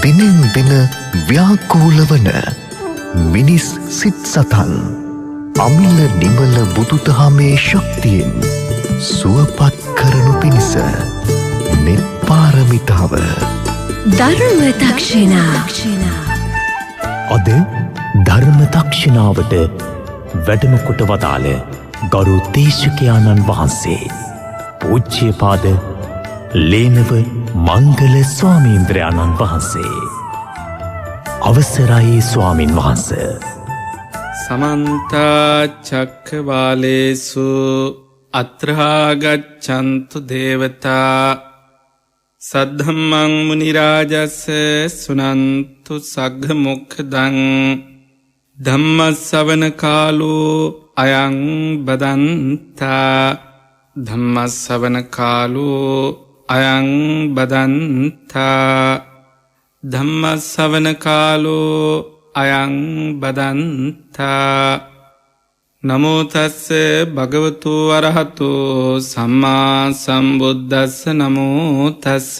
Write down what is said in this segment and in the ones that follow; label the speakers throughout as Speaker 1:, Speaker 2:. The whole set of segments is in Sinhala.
Speaker 1: දිනෙන් දින ව්‍යාකූල වන මිනිස් සිත් සතන් අමිල නිමල බුදුදහමේ ශක්තියෙන් සුවපත් කරනු පිණිස නිර්පාරමිතාව
Speaker 2: ධර්ම දක්ෂිනා
Speaker 3: අද ධර්ම දක්ෂිනාවට වැඩම කොට වදාළ ගරු දේශකයාණන් වහන්සේ පූජ්‍යපාද ලේනව මංගල ස්වාමීන්ද්‍රයාණන් වහන්සේ. අවසරයි ස්වාමින් වහන්ස.
Speaker 4: සමන්ත චක්කවාලේසු අත්‍රාගච්ඡන්තු දේවතා සද්ධම්මං මුනි රාජස්ස සුනන්තු සග්ග මොක්ඛදං ධම්ම ශ්‍රවණ කාලෝ අයං බදන්තා ධම්ම ශ්‍රවණ කාලෝ අයං බදන්තා ධම්ම ශ්‍රවණ කාලෝ අයං බදන්තා නමෝ තස්ස භගවතු අරහතු සම්මා සම්බුද්දස්ස නමෝ තස්ස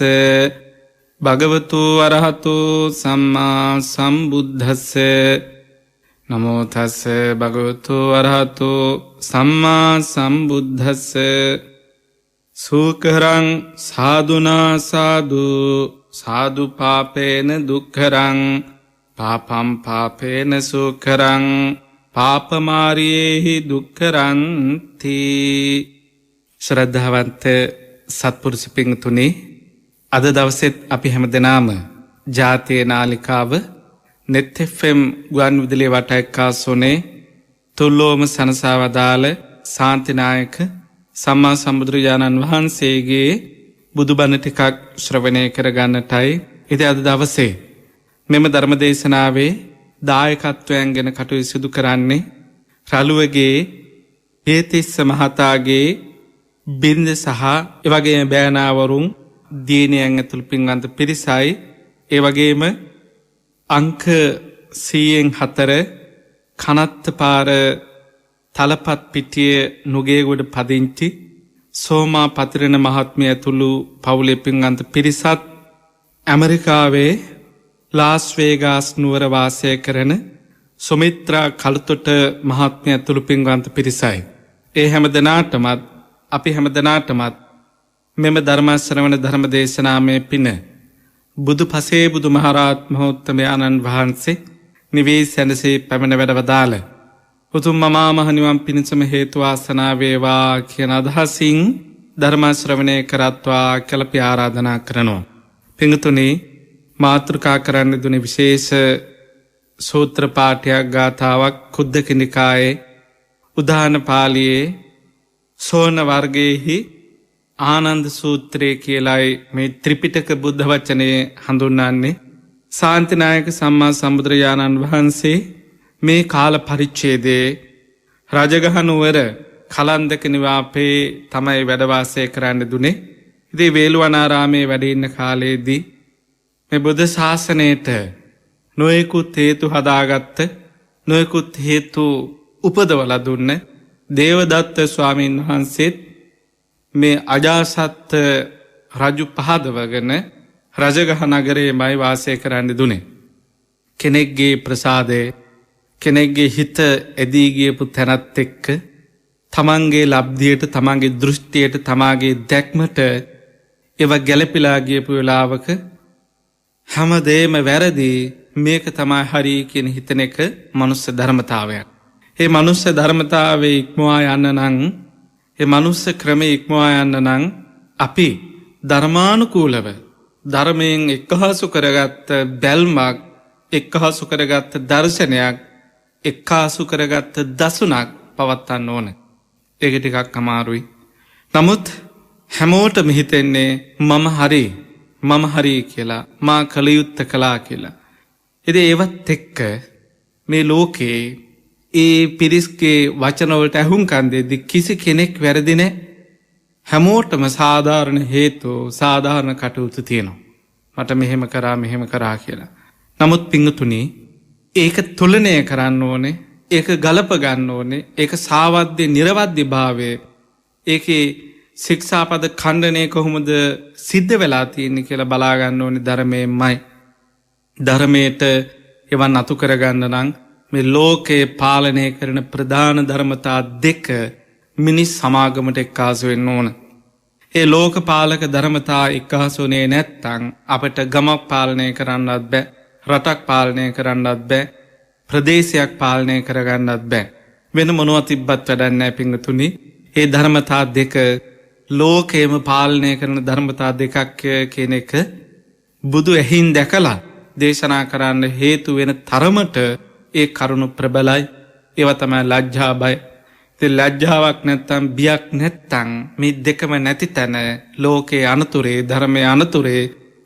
Speaker 4: භගවතු අරහතු සම්මා සම්බුද්දස්ස නමෝ තස්ස භගවතු අරහතු සම්මා සම්බුද්දස්ස සූකරං සාදුනා සාදු සාදු පාපේන දුක්ඛරං පාපම් පාපේන සූකරං පාපමාරියේහි දුක්ඛරන්ති. ශ්‍රද්ධාවන්ත සත්පුරුෂ පින්තුනි, අද දවසෙත් අපි හැමදෙනාම ජාතිය නාලිකාව net fm ගුවන් විදුලිය වටයක්කාසෝනේ තුල්ලෝම සනසා වදාළ ශාන්තිනායක සම්මා සම්බුදුරජාණන් වහන්සේගේ බුදුබණ ටිකක් ශ්‍රවණය කරගන්නටයි ඉතින් අද දවසේ මෙම ධර්මදේශනාවේ දායකත්වයන් ගැන කටයුතු සිදු කරන්නේ රළුවගේ හේතිස්ස මහතාගේ බිරිඳ සහ එවැගේම බෑනාවරුන් දියණියන් ඇතුළු පින්වන්ත පිරිසයි. ඒ වගේම අංක 104 කනත්තපාර තලපත් පිටිය නුගේගොඩ පදිංචි සෝමා පතිරණ මහත්මිය ඇතුළු පවුලේ පින්වන්ත පිරිසත් ඇමරිකාවේ ලාස් වේගාස් නුවර වාසය කරන සුමිත්‍රා කළුතොට මහත්මිය ඇතුළු පින්වන්ත පිරිසයි. ඒ හැම දෙනාටමත් අපි හැම දෙනාටමත් මෙම ධර්ම ශ්‍රවණ ධර්ම දේශනාමය පින බුදු පසේ බුදු මහරහත් මහෝත්තමයන්න් වහන්සේ නිවී සැනසී පැමිණ වැඩවදාළ උතුම් මහා මහ නිවන් පිණසම හේතු වාසනා වේවා කියන අදහසින් ධර්ම ශ්‍රවණය කරත්වා කියලා අපි ආරාධනා කරනවා. පින්තුනි, මාතෘකා කරන්න දුන්නේ විශේෂ සූත්‍ර පාඨයක් ගාථාවක් කුද්දක නිකායේ උදාන පාළියේ සෝන වර්ගයේහි ආනන්ද සූත්‍රය කියලායි මේ ත්‍රිපිටක බුද්ධ වචනේ හඳුන්වන්නේ. ශාන්තිනායක සම්මා සම්බුදුරජාණන් වහන්සේ මේ කාල පරිච්ඡේදයේ රජගහ නුවර කලන්දක නිවාපේ තමයි වැඩ වාසය කරන්න දුනේ. ඉතින් වේළුවනාරාමේ වැඩ ඉන්න කාලයේදී මේ බුද්ධ ශාසනයට නොයෙකුත් හේතු හදාගත්ත නොයෙකුත් හේතු උපදවලා දුන්න දේවදත්ත ස්වාමීන් වහන්සේත් මේ අජාසත් රජු පහදවගෙන රජගහ නගරයේමයි වාසය කරන්න දුනේ. කෙනෙක්ගේ ප්‍රසාදේ කෙනෙක්ගේ හිත ඇදී ගියපු තැනත් එක්ක තමන්ගේ ලබ්ධියට තමන්ගේ දෘෂ්ටියට තමාගේ දැක්මට ඒවා ගැළපීලා ගියපු වෙලාවක හැමදේම වැරදි මේක තමයි හරි කියන හිතන එක මනුස්ස ධර්මතාවයක්. ඒ මනුස්ස ධර්මතාවයේ ඉක්මවා යන්න නම් ඒ මනුස්ස ක්‍රමයේ ඉක්මවා යන්න නම් අපි ධර්මානුකූලව ධර්මයෙන් එක්හසු කරගත්ත බැල්මක් එක්හසු කරගත්ත දර්ශනයක් එක්කාසු කරගත්ත දසුනක් පවත්වන්න ඕන. ඒක ටිකක් අමාරුයි. නමුත් හැමෝටම හිතෙන්නේ මම හරි කියලා, මා කළ යුත්ත කළා කියලා. ඉතින් ඒවත් එක්ක මේ ලෝකේ ඒ පිරිස්ගේ වචනවලට ඇහුම්කන් දෙද්දි කිසි කෙනෙක් වැරදි නැහැ. හැමෝටම සාධාරණ හේතු සාධාරණ කටයුතු තියෙනවා. මට මෙහෙම කරා කියලා. නමුත් පිංගුතුනි, ඒක තුලණය කරන්න ඕනේ, ඒක ගලප ගන්න ඕනේ, ඒක සාවද්‍ය නිර්වද්‍ය භාවය, ඒකේ ශික්ෂාපද ඛණ්ඩනය කොහොමද සිද්ධ වෙලා තියෙන්නේ කියලා බලා ගන්න ඕනේ ධර්මයෙන්මයි. ධර්මයට එවන් අතු කරගන්න නම් මේ ලෝකයේ පාලනය කරන ප්‍රධාන ධර්මතා දෙක මිනිස් සමාගමට එක්කාසු වෙන්න ඕන. ඒ ලෝක පාලක ධර්මතා එක්කාසුනේ නැත්තං අපට ගමක් පාලනය කරන්නත් බෑ, රටක් පාලනය කරන්නත් බෑ, ප්‍රදේශයක් පාලනය කරගන්නත් බෑ. වෙන මොනවා තිබ්බත් වැඩක් නැහැ පිංගුතුනි. ඒ ධර්මතා දෙක ලෝකයේම පාලනය කරන ධර්මතා දෙකක් කියන එක බුදු ඇහින් දැකලා දේශනා කරන්න හේතු වෙන තරමට ඒ කරුණු ප්‍රබලයි. ඒවා තමයි ලැජ්ජා බය. ඉතින් ලැජ්ජාවක් නැත්තම් බියක් නැත්තම් මේ දෙකම නැති තැන ලෝකයේ අනතුරේ, ධර්මයේ අනතුරේ,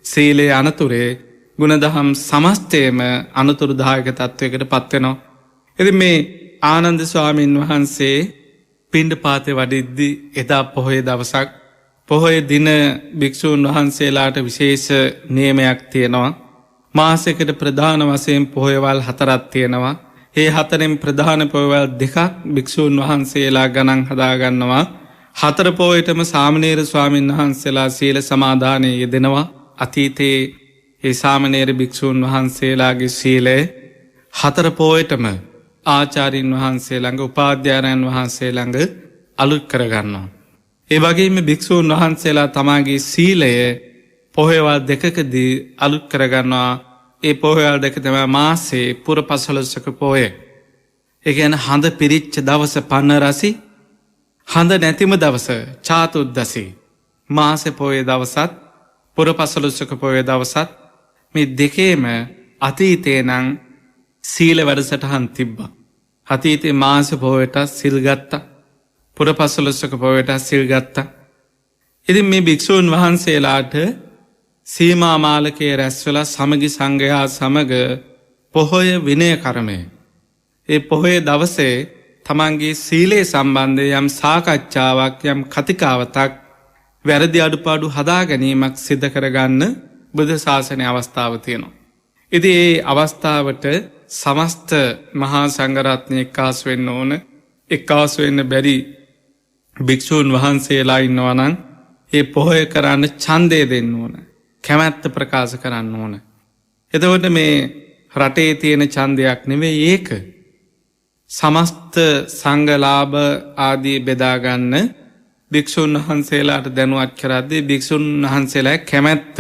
Speaker 4: සීලයේ අනතුරේ, ගුණදහම් සමස්තයේම අනතුරුදායක තත්වයකට පත් වෙනවා. ඉතින් මේ ආනන්ද ස්වාමීන් වහන්සේ පිණ්ඩපාතේ වඩිද්දී එදා පොහොය දවසක්, පොහොය දින භික්ෂූන් වහන්සේලාට විශේෂ නියමයක් තියෙනවා. මාසයකට ප්‍රධාන වශයෙන් පොහොයවල් 4ක් තියෙනවා. ඒ 4න් ප්‍රධාන පොහොයවල් 2ක් භික්ෂූන් වහන්සේලා ගණන් හදාගන්නවා. 4 පොහොයටම සාමණේර ස්වාමීන් වහන්සේලා සීල සමාදානයේ යෙදෙනවා. අතීතයේ ඒ සාමණේර භික්ෂූන් වහන්සේලාගේ සීලය 4 පොහොයටම ආචාර්යින් වහන්සේ ළඟ, උපාධ්‍යාරයන් වහන්සේ ළඟ අලුත් කරගන්නවා. ඒ වගේම භික්ෂූන් වහන්සේලා තමාගේ සීලය පොහොයවල් 2කදී අලුත් කරගන්නවා. ඒ පොහොයවල් 2 තමයි මාසේ පුර 15ක පොහොය. ඒ කියන්නේ හඳ පිරිච්ච දවස පන්නරසි, හඳ නැතිම දවස චාතුද්දසි. මාසේ පොහොය දවසත් පුර 15ක පොහොය දවසත් මේ දෙකේම අතීතේ නම් සීල වැඩසටහන් තිබ්බා. අතීතේ මාස පොහොයට සිල් ගත්තා. පුර 15ක පොහොයට සිල් ගත්තා. ඉතින් මේ භික්ෂූන් වහන්සේලාට සීමා මාලකයේ රැස්වලා සමගි සංඝයා සමග පොහොය විනය කර්මය. ඒ පොහොය දවසේ තමන්ගේ සීලේ සම්බන්ධ යම් සාකච්ඡාවක්, යම් කතිකාවතක්, වැරදි අඩුපාඩු හදා ගැනීමක් සිද්ධ කරගන්න බුද්ධ ශාසනයේ අවස්ථාව තියෙනවා. ඉතින් ඒ අවස්ථාවට සමස්ත මහා සංඝරත්නය එක්කාසු වෙන්න ඕන. එක්කාසු වෙන්න බැරි භික්ෂූන් වහන්සේලා ඉන්නවා නම් ඒ පොහොය කරන්න ඡන්දය දෙන්න ඕන. කැමැත්ත ප්‍රකාශ කරන්න ඕන. එතකොට මේ රටේ තියෙන ඡන්දයක් නෙවෙයි ඒක. සමස්ත සංඝලාභ ආදී බෙදාගන්න භික්ෂුන් වහන්සේලාට දැනුවත් කරද්දී භික්ෂුන් වහන්සේලා කැමැත්ත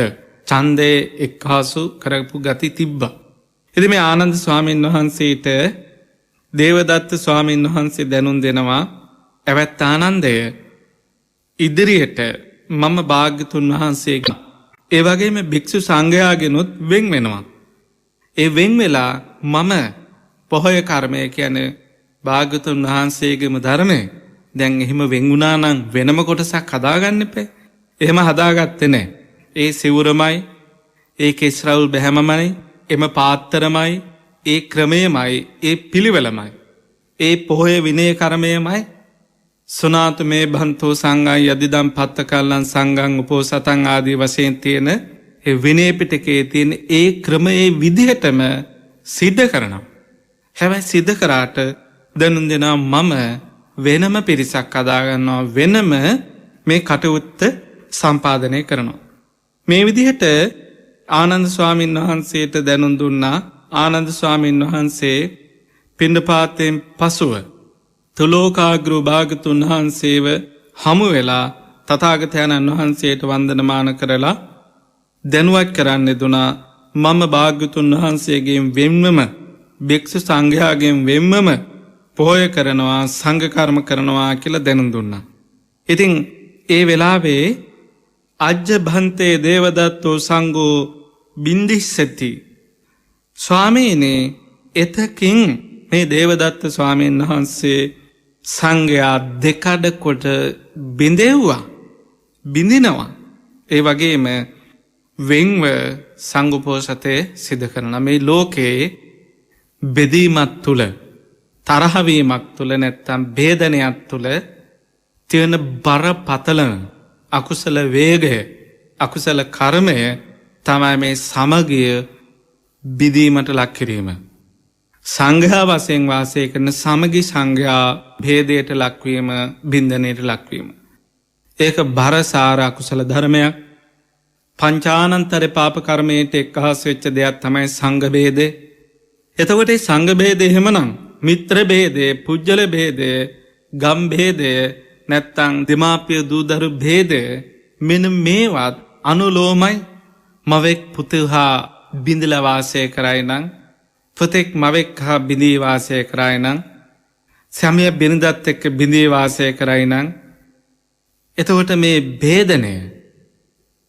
Speaker 4: ඡන්දේ එක්කාසු කරපු ගති තිබ්බා. ඉතින් මේ ආනන්ද ස්වාමීන් වහන්සේට දේවදත්ත ස්වාමීන් වහන්සේ දැනුම් දෙනවා, "ඇවැත් ආනන්දය, ඉදිරියට මම භාග්‍යතුන් වහන්සේගේ ඒ වගේම භික්ෂු සංඝයාගෙනුත් වෙන් වෙනවා. ඒ වෙන් වෙලා මම පොහොය කර්මය කියන්නේ භාග්‍යතුන් වහන්සේගේම ධර්මය දැන් එහෙම වෙන් වුණා නම් වෙනම කොටසක් හදාගන්න එපා. එහෙම හදාගත්තේ නැහැ. ඒ සිවුරමයි, ඒ කෙස්රවුල් බැහැමමයි, එම පාත්තරමයි, ඒ ක්‍රමයමයි, ඒ පිළිවෙලමයි, ඒ පොහොය විනය කර්මයමයි. සුනාත මේ බන්තෝ සංඝං යදිදම් පත්තකල්ලං සංඝං උපෝසතං ආදී වශයෙන් තියෙන ඒ විනය පිටකයේ තියෙන ඒ ක්‍රමයේ විදිහටම සිද්ධ කරනවා. හැබැයි සිද්ධ කරාට දැනුම් දෙනවා මම වෙනම පිරිසක් හදාගන්නවා, වෙනම මේ කටයුත්ත සම්පාදනය කරනවා." මේ විදිහට ආනන්ද ස්වාමීන් වහන්සේට දැනුම් දුන්නා. ආනන්ද ස්වාමීන් වහන්සේ පිණ්ඩපාතයෙන් පසුව තුලෝකාග්‍ර භාගතුන් වහන්සේව හමු වෙලා තථාගතයන්න් වහන්සේට වන්දනමාන කරලා දැනුවත් කරන්න දුනා, මම භාග්‍යතුන් වහන්සේගෙන් වෙන්වම, භික්ෂු සංඝයාගෙන් වෙන්වම පොහොය කරනවා, සංඝ කර්ම කරනවා කියලා දැනුම් දුන්නා. ඉතින් ඒ වෙලාවේ අජ්ජ භන්තේ දේවදත්තෝ සංඝෝ බින්දිස්සති. ස්වාමීනි, එතකින් මේ දේවදත්ත ස්වාමීන් වහන්සේ සංඝයා දෙකඩ කොට බිඳෙව්වා, බිඳිනවා. ඒ වගේම වෙන්ව සංඝපෝෂතේ සිදු කරන මේ ලෝකයේ බෙදීමක් තුල, තරහවීමක් තුල, නැත්තම් ભેදනයක් තුල තියෙන බරපතල අකුසල වේගය, අකුසල කර්මය තමයි මේ සමගිය බිදීමට ලක් කිරීම. සංඝයා වශයෙන් වාසය කරන සමගි සංඝයා භේදයට ලක්වීම, බින්දනයට ලක්වීම. ඒක බරසාර අකුසල ධර්මයක්. පංචානන්තර පාප කර්මයට එක්හස් වෙච්ච දෙයක් තමයි සංඝ භේදය. එතකොට සංඝ භේදය එහෙමනම් මිත්‍ර භේදය, පුජ්‍යල භේදය, ගම් භේදය, නැත්තම් දෙමාපිය දූදරු භේදය, මෙන්න මේවත් අනුලෝමයි. මවෙක් පුතු හා බිඳලා වාසය කරයි නම්, පුතෙක් මවෙක් හා බිඳී වාසය කරයි නම්, සැමිය බිරිඳත් එක්ක බිඳී වාසය කරයි නම්, එතකොට මේ භේදනය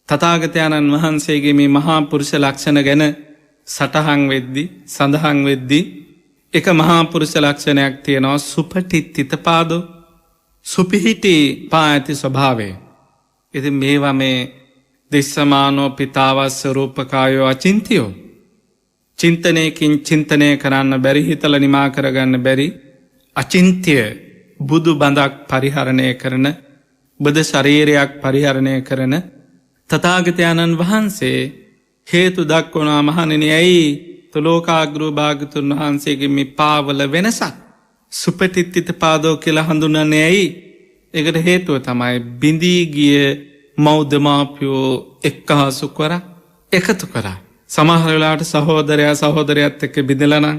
Speaker 4: තථාගතයන්න් වහන්සේගේ මේ මහා පුරුෂ ලක්ෂණ ගැන සටහන් වෙද්දි, සඳහන් වෙද්දි එක මහා පුරුෂ ලක්ෂණයක් තියෙනවා, සුපටිත්තිත පාදෝ, සුපිහිටි පා ඇති ස්වභාවය. ඉතින් මේවා මේ දිස්සමානෝ පිතාවස්ස රූපකායෝ අචින්තියෝ, චින්තනයකින් චින්තනය කරන්න බැරි, හිතල නිමා කරගන්න බැරි අචින්ත්‍ය බුදු බඳක් පරිහරණය කරන, බුද ශරීරයක් පරිහරණය කරන තථාගතයන්න් වහන්සේ හේතු දක්වනවා. මහණෙනි, ඇයි තුලෝකාග්‍රෝ භාගතුන් වහන්සේගේ මේ පාවල වෙනසක් සුපටිත්තිත පාදෝ කියලා හඳුන්වන්නේ ඇයි? ඒකට හේතුව තමයි බිඳී ගිය මෞදමාපියෝ එක්කහසු කර එකතු කරා. සමහර වෙලාවට සහෝදරයා සහෝදරයත් එක්ක බිඳලා නම්,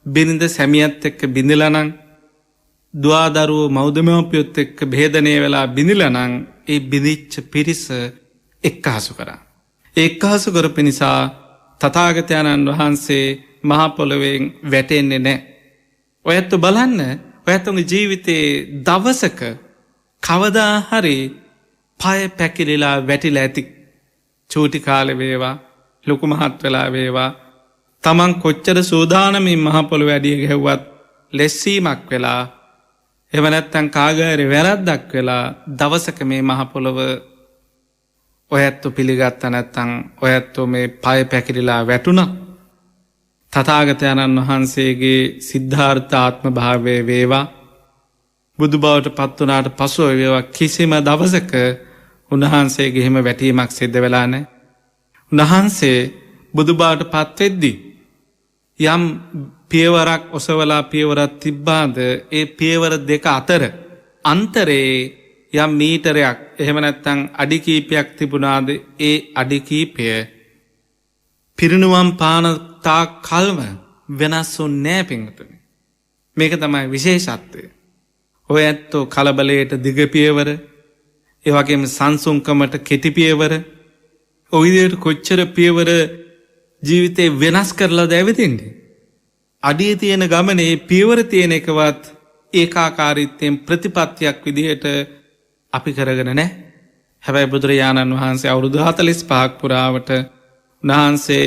Speaker 4: බිරිඳ සැමියත් එක්ක බිඳලා නම්, දුවදරුවෝ මෞදමාපියොත් එක්ක භේදනය වෙලා බිඳලා නම්, ඒ බිඳිච්ච පිරිස එක්කහසු කරා. එක්කහසු කරපු නිසා තථාගතයන්න් වහන්සේ මහ පොළොවෙන් වැටෙන්නේ නැහැ. ඔයත් බලන්න, ඔයත්ගේ ජීවිතේ දවසක කවදා හරි පය පැකිලිලා වැටිලා ඇති. චූටි කාලේ වේවා, ලොකු මහත් වෙලා වේවා, තමන් කොච්චර සූදානමින් මහ පොළොව වැඩිය ගැහුවත් ලෙස්සීමක් වෙලා, එහෙම නැත්නම් කාගෑරි වැරද්දක් වෙලා දවසක මේ මහ පොළොව ඔයත්තු පිළිගත්ත නැත්තං ඔයත්තු මේ පය පැකිරිලා වැටුණා. තථාගතයන්න් වහන්සේගේ සිද්ධාර්ථාත්ම භාවය වේවා, බුදු බවට පත්වනාට පසුව වේවා, කිසිම දවසක උන්වහන්සේගේ හිම වැටීමක් සිද්ධ වෙලා නැහැ. උන්වහන්සේ බුදු බවට පත්වෙද්දි යම් පියවරක් ඔසවලා පියවරක් තිබ්බාද, ඒ පියවර දෙක අතර අන්තරේ යම් මීටරයක් එහෙම නැත්තං අඩි කීපයක් තිබුණාද, ඒ අඩි කීපය පිරිනුවම් පානතා කල්ම වෙනස් වුන්නේ නැහැ පින්වතුනි. මේක තමයි විශේෂත්වය. ඔය ඇත්තෝ කලබලයට දිග පියවර, ඒ වගේම සංසුන්කමට කෙටි පියවර, ඔය විදිහට කොච්චර පියවර ජීවිතේ වෙනස් කරලාද ඇවිදින්නේ. අඩිය තියෙන ගමනේ පියවර තියෙන එකවත් ඒකාකාරීත්වයෙන් ප්‍රතිපත්තියක් විදිහට අපි කරගෙන නැහැ. හැබැයි බුදුරජාණන් වහන්සේ අවුරුදු 45ක් පුරාවට උන්වහන්සේ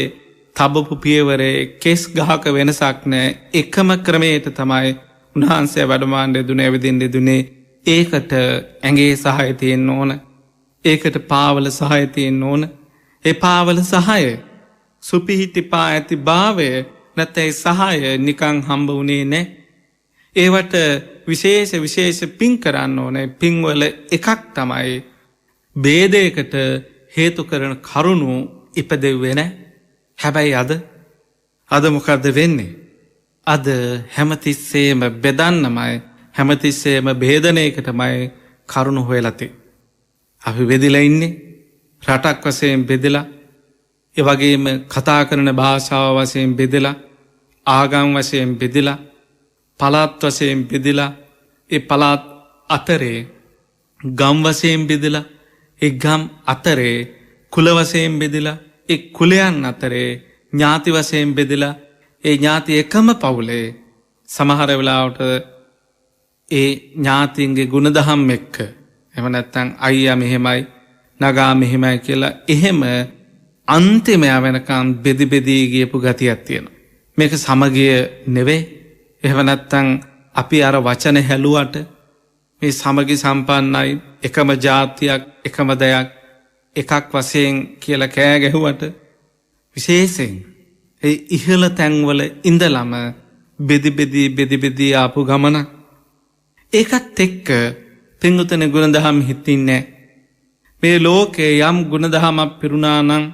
Speaker 4: තබපු පියවරේ කෙස් ගහක වෙනසක් නැහැ. එකම ක්‍රමයට තමයි උන්වහන්සේ වැඩමාණ්ඩේ දුන්නේ, ඇවිදින්නේ දුන්නේ. ඒකට ඇඟේ සහාය තියෙන්න ඕන. ඒකට පාවල සහාය තියෙන්න ඕන. ඒ පාවල සහාය, සුපිහිටි පා ඇති භාවය නැත්නම් සහාය නිකන් හම්බ වුණේ නැහැ. ඒවට විශේෂ පින් කරන්න ඕනේ. පින්වල එකක් තමයි ભેදයකට හේතු කරන කරුණු ඉපදෙව්වේ නැහැ. හැබැයි අද මොකද්ද වෙන්නේ? අද හැමතිස්සෙම බෙදන්නමයි, හැමතිස්සෙම ભેදනයකටමයි කරුණු හොයලා තියෙන්නේ. අපි බෙදිලා ඉන්නේ රටක් වශයෙන් බෙදලා, ඒ වගේම කතා කරන භාෂාව වශයෙන් බෙදලා, ආගම් වශයෙන් බෙදලා, පළාත් වශයෙන් බෙදලා, ඒ පළාත් අතරේ ගම් වශයෙන් බෙදලා, ඒ ගම් අතරේ කුල වශයෙන් බෙදලා, ඒ කුලයන් අතරේ ඥාති වශයෙන් බෙදලා, ඒ ඥාති එකම පවුලේ සමහර වෙලාවට ඒ ඥාතින්ගේ ගුණදහම් එක්ක, එහෙම නැත්නම් අයියා මෙහෙමයි, නගා මෙහෙමයි කියලා එහෙම අන්තිමය වෙනකන් බෙදි ගියපු ගතියක් තියෙනවා. මේක සමගිය නෙවෙයි. එහෙම නැත්නම් අපි අර වචන හැලුවට මේ සමගි සම්පන්නයි, එකම ජාතියක්, එකම දයක්, එකක් වශයෙන් කියලා කෑ ගැහුවට විශේෂයෙන් ඒ ඉහළ තැන්වල ඉඳලම බෙදි ආපු ගමන. ඒකත් එක්ක පින්වතුනි ගුණදහම් හිතින්නේ. මේ ලෝකේ යම් ගුණදහමක් පිරුණා නම්,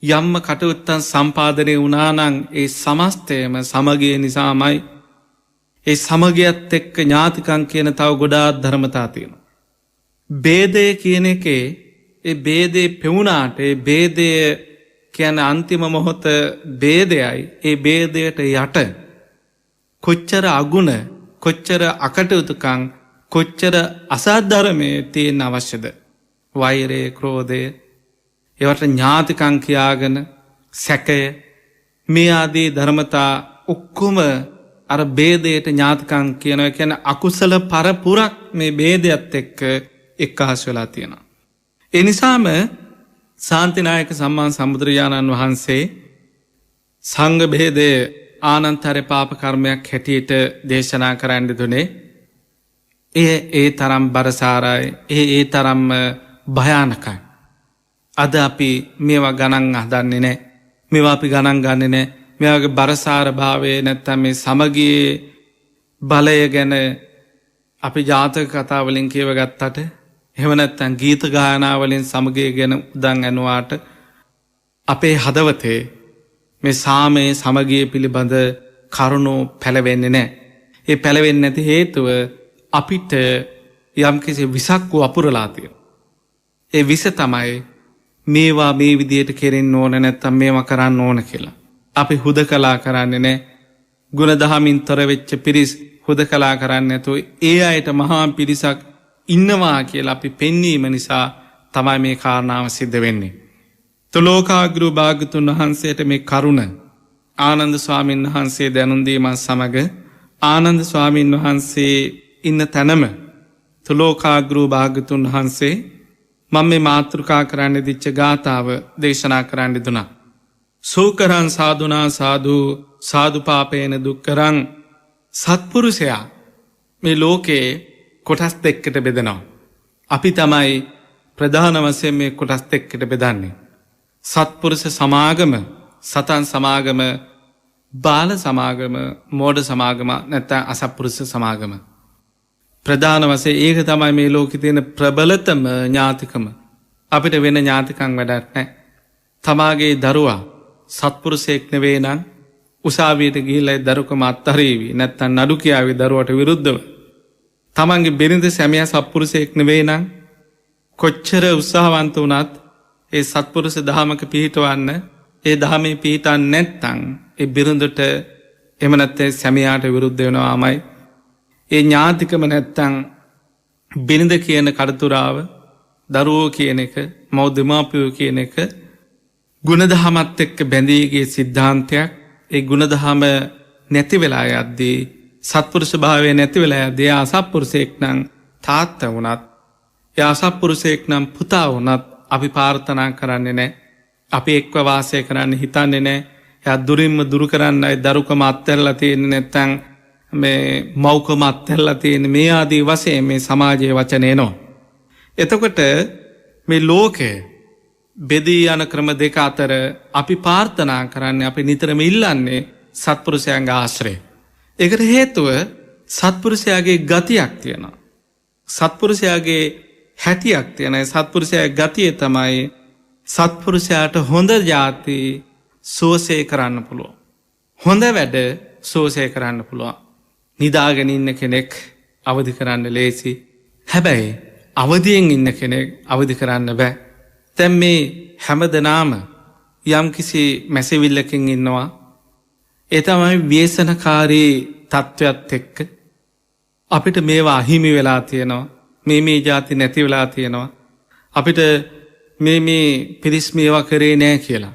Speaker 4: යම්ම කටයුත්තන් සම්පාදනය වුණා නම්, ඒ සමස්තයම සමගිය නිසාමයි. ඒ සමගියත් එක්ක ඥාතිකම් කියන තව ගොඩාක් ධර්මතා තියෙනවා. ભેදය කියන එකේ ඒ බේදේ පෙවුනාට ඒ බේදය කියන අන්තිම මොහොත බේදයයි ඒ බේදයට යට කොච්චර අගුණ කොච්චර අකටයුතුකං කොච්චර අසාධර්මය තියෙන අවශ්‍යද වෛරය ක්‍රෝධය ඒවට ඥාතිකං කියාගෙන සැකය මේ ආදී ධර්මතා ඔක්කොම අර බේදයට ඥාතිකං කියනව කියන අකුසල පරපුරක් මේ බේදයක්ත් එක්ක එක්කහස් වෙලා තියෙනවා. ඒ නිසාම ශාන්තිනායක සම්මා සම්බුදුරජාණන් වහන්සේ සංඝ බේදය ආනන්තර පාප කර්මයක් හැටියට දේශනා කරන්න දුනේ. ඒ තරම් බරසාරයි ඒ තරම්ම භයානකයි. අද අපි මේවා ගණන් හදන්නේ නෑ. මේවා අපි ගණන් ගන්නේ නෑ. මේවාගේ බරසාර භාවය නැත්තම් මේ සමගියේ බලය ගැන අපි ජාතක කතාවලින් කියව ගත්තට එහෙම නැත්තම් ගීත ගායනාවලින් සමගිය ගැන උදන් ඇනුවාට අපේ හදවතේ මේ සාමයේ සමගිය පිළිබඳ කරුණු පැලවෙන්නේ නෑ. ඒ පැලවෙන්නේ නැති හේතුව අපිට යම්කිසි විසක් වූ අපුරලා තියෙනවා. ඒ විස තමයි මේවා මේ විදියට කෙරෙන්න ඕන නැත්තම් මේවා කරන්න ඕන කියලා. අපි හුදකලා කරන්නේ නෑ. ගුණදහමින් තොර වෙච්ච පිරිස් හුදකලා කරන්නේ නැතුව ඒ අයට මහා පිරිසක් ඉන්නවා කියලා අපි පෙන්වීම නිසා තමයි මේ කාරණාව සිද්ධ වෙන්නේ. තුලෝකාග්‍රෝ භාග්‍යතුන් වහන්සේට මේ කරුණ ආනන්ද ස්වාමීන් වහන්සේ දැනුම් දීමත් සමග ආනන්ද ස්වාමීන් වහන්සේ ඉන්න තැනම තුලෝකාග්‍රෝ භාග්‍යතුන් වහන්සේ මම මේ මාතෘකා කරන්න දිච්ච ගාථාව දේශනා කරන්න දුනා. සූකරං සාදුනා සාදු සාදුපාපේන දුක්කරං සත්පුරුෂයා මේ ලෝකයේ කොටස් දෙකකට බෙදනවා. අපි තමයි ප්‍රධාන වශයෙන් මේ කොටස් දෙකකට බෙදන්නේ. සත්පුරුෂ සමාගම සතන් සමාගම බාල සමාගම මෝඩ සමාගම නැත්නම් අසත්පුරුෂ සමාගම. ප්‍රධාන වශයෙන් ඒක තමයි මේ ලෝකේ තියෙන ප්‍රබලතම ඥාතිකම. අපිට වෙන ඥාතිකම් වැඩක් නැහැ. තමාගේ දරුවා සත්පුරුෂයෙක් නෙවෙයි නම් උසාවියට ගිහිල්ලා දරුකම අත්හරීවි නැත්නම් නඩු කියාවි දරුවට විරුද්ධව. තමන්ගේ බිරිඳ සැමියා සත්පුරුෂයෙක් නෙවෙයි නම් කොච්චර උත්සාහවන්ත වුණත් ඒ සත්පුරුෂ දහමක පිහිටවන්න ඒ දහමේ පිහිටන්නේ නැත්නම් ඒ බිරිඳට එහෙම නැත්නම් සැමියාට විරුද්ධ වෙනවාමයි. ඒ ඥාතිකම නැත්තං බිරිඳ කියන කඩතුරාව දරුවෝ කියන එක මව් දෙමාපියෝ කියන එක ගුණදහමත් එක්ක බැඳීගේ සිද්ධාන්තයක්. ඒ ගුණදහම නැති වෙලා යද්දී සත්පුරුෂ භාවය නැති වෙලා යද්දී අසත්පුරුෂයෙක් නම් තාත්තා වුණත් ඒ අසත්පුරුෂයෙක් නම් පුතා වුණත් අපි ප්‍රාර්ථනා කරන්නේ නැහැ. අපි එක්ව වාසය කරන්න හිතන්නේ නැහැ. එයා දුරින්ම දුරු කරන්නයි දරුකම අත්හැරලා තියෙන්නේ නැත්තම් මේ මෞකම අත්හැරලා තියෙන මේ ආදී වශයෙන් මේ සමාජයේ වචන එනවා. එතකොට මේ ලෝකය බෙදී යන ක්‍රම දෙක අතර අපි ප්‍රාර්ථනා කරන්නේ අපි නිතරම ඉල්ලන්නේ සත්පුරුෂයන්ගේ ආශ්‍රය. ඒකට හේතුව සත්පුරුෂයාගේ ගතියක් තියෙනවා. සත්පුරුෂයාගේ හැටියක් තියෙනවා. සත්පුරුෂයාගේ ගතිය තමයි සත්පුරුෂයාට හොඳ જાති සෝසය කරන්න පුළුවන්. හොඳ වැඩ සෝසය කරන්න පුළුවන්. නිදාගෙන ඉන්න කෙනෙක් අවදි කරන්න ලේසි. හැබැයි අවදියෙන් ඉන්න කෙනෙක් අවදි කරන්න බෑ. දැන් මේ හැමදෙනාම යම්කිසි මැසිවිල්ලකින් ඉන්නවා. ඒ තමයි ව්‍යසනකාරී තත්ත්වයක් එක්ක අපිට මේවා අහිමි වෙලා තියෙනවා. මේ જાති නැති වෙලා තියෙනවා. අපිට මේ පිරිස් මේවා කරේ නෑ කියලා.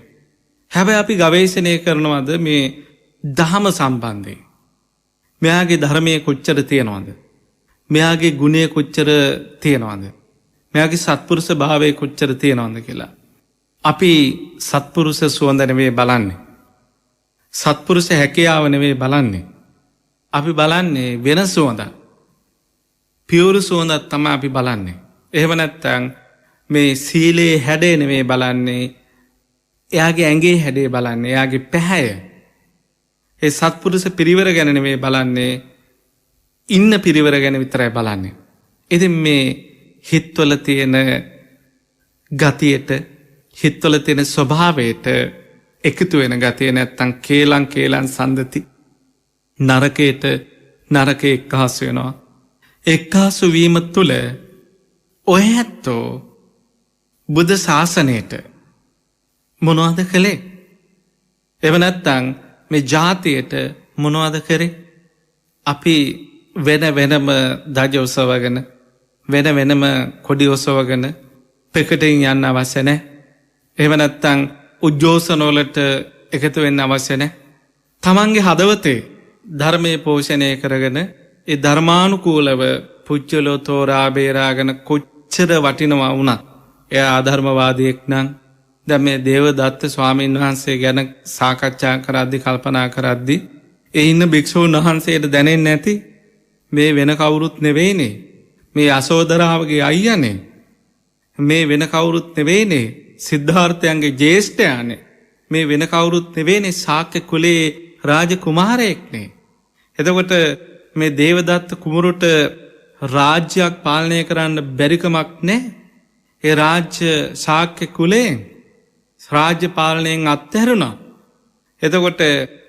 Speaker 4: හැබැයි අපි ගවේෂණය කරනවද මේ දහම සම්බන්ධයෙන්? මෙයාගේ ධර්මයේ කොච්චර තියෙනවද? මෙයාගේ ගුණය කොච්චර තියෙනවද? මෙයාගේ සත්පුරුෂ භාවය කොච්චර තියෙනවද කියලා. අපි සත්පුරුෂ සුවඳ නෙවෙයි බලන්නේ. සත්පුරුෂ හැකියාව නෙවෙයි බලන්නේ. අපි බලන්නේ වෙන සුවඳක්. පියුරු සුවඳක් තමයි අපි බලන්නේ. එහෙම නැත්නම් මේ සීලේ හැඩය නෙවෙයි බලන්නේ. එයාගේ ඇඟේ හැඩය බලන්නේ. එයාගේ පැහැය. ඒ සත්පුරුෂ පිරිවර ගැන නෙවෙයි බලන්නේ. ඉන්න පිරිවර ගැන විතරයි බලන්නේ. ඉතින් මේ හිත්වල තියෙන ගතියට හිත්වල තියෙන ස්වභාවයට එකතු වෙන ගතිය නැත්තම් කේලම් සම්දති නරකයට නරක එක්කාසු වෙනවා. එක්කාසු වීම තුළ ඔය ඇත්තෝ බුද්ධ ශාසනයට මොනවද කළේ? එහෙම නැත්නම් මේ ජාතියට මොනවද කරේ? අපි වෙන වෙනම දජ ඔසවගෙන වෙන වෙනම කොඩි ඔසවගෙන පෙකටින් යන්න අවශ්‍ය නැහැ. එහෙම නැත්නම් උද්ඝෝෂණවලට එකතු වෙන්න අවශ්‍ය නැහැ. තමන්ගේ හදවතේ ධර්මයේ පෝෂණය කරගෙන ඒ ධර්මානුකූලව පුච්චලෝ තෝරා බේරාගෙන කොච්චර වටිනවා වුණත් එයා අධර්මවාදියෙක් නම් දැන් මේ දේවදත්ත ස්වාමීන් වහන්සේ ගැන සාකච්ඡා කරද්දී කල්පනා කරද්දී ඒ ඉන්න භික්ෂුන් වහන්සේට දැනෙන්නේ නැති මේ වෙන කවුරුත් නෙවෙයිනේ, මේ අසෝදරාවගේ අයියානේ, මේ වෙන කවුරුත් නෙවෙයිනේ සිද්ධාර්ථයන්ගේ ජේෂ්ඨයානේ, මේ වෙන කවුරුත් නෙවෙයිනේ ශාක්‍ය කුලේ රාජකුමාරයෙක්නේ. එතකොට මේ දේවදත්ත කුමරුට රාජ්‍යයක් පාලනය කරන්න බැරිකමක් නැහැ. ඒ රාජ්‍ය ශාක්‍ය කුලයෙන් රාජ්‍ය පාලනයෙන් අත්හැරුණා. එතකොට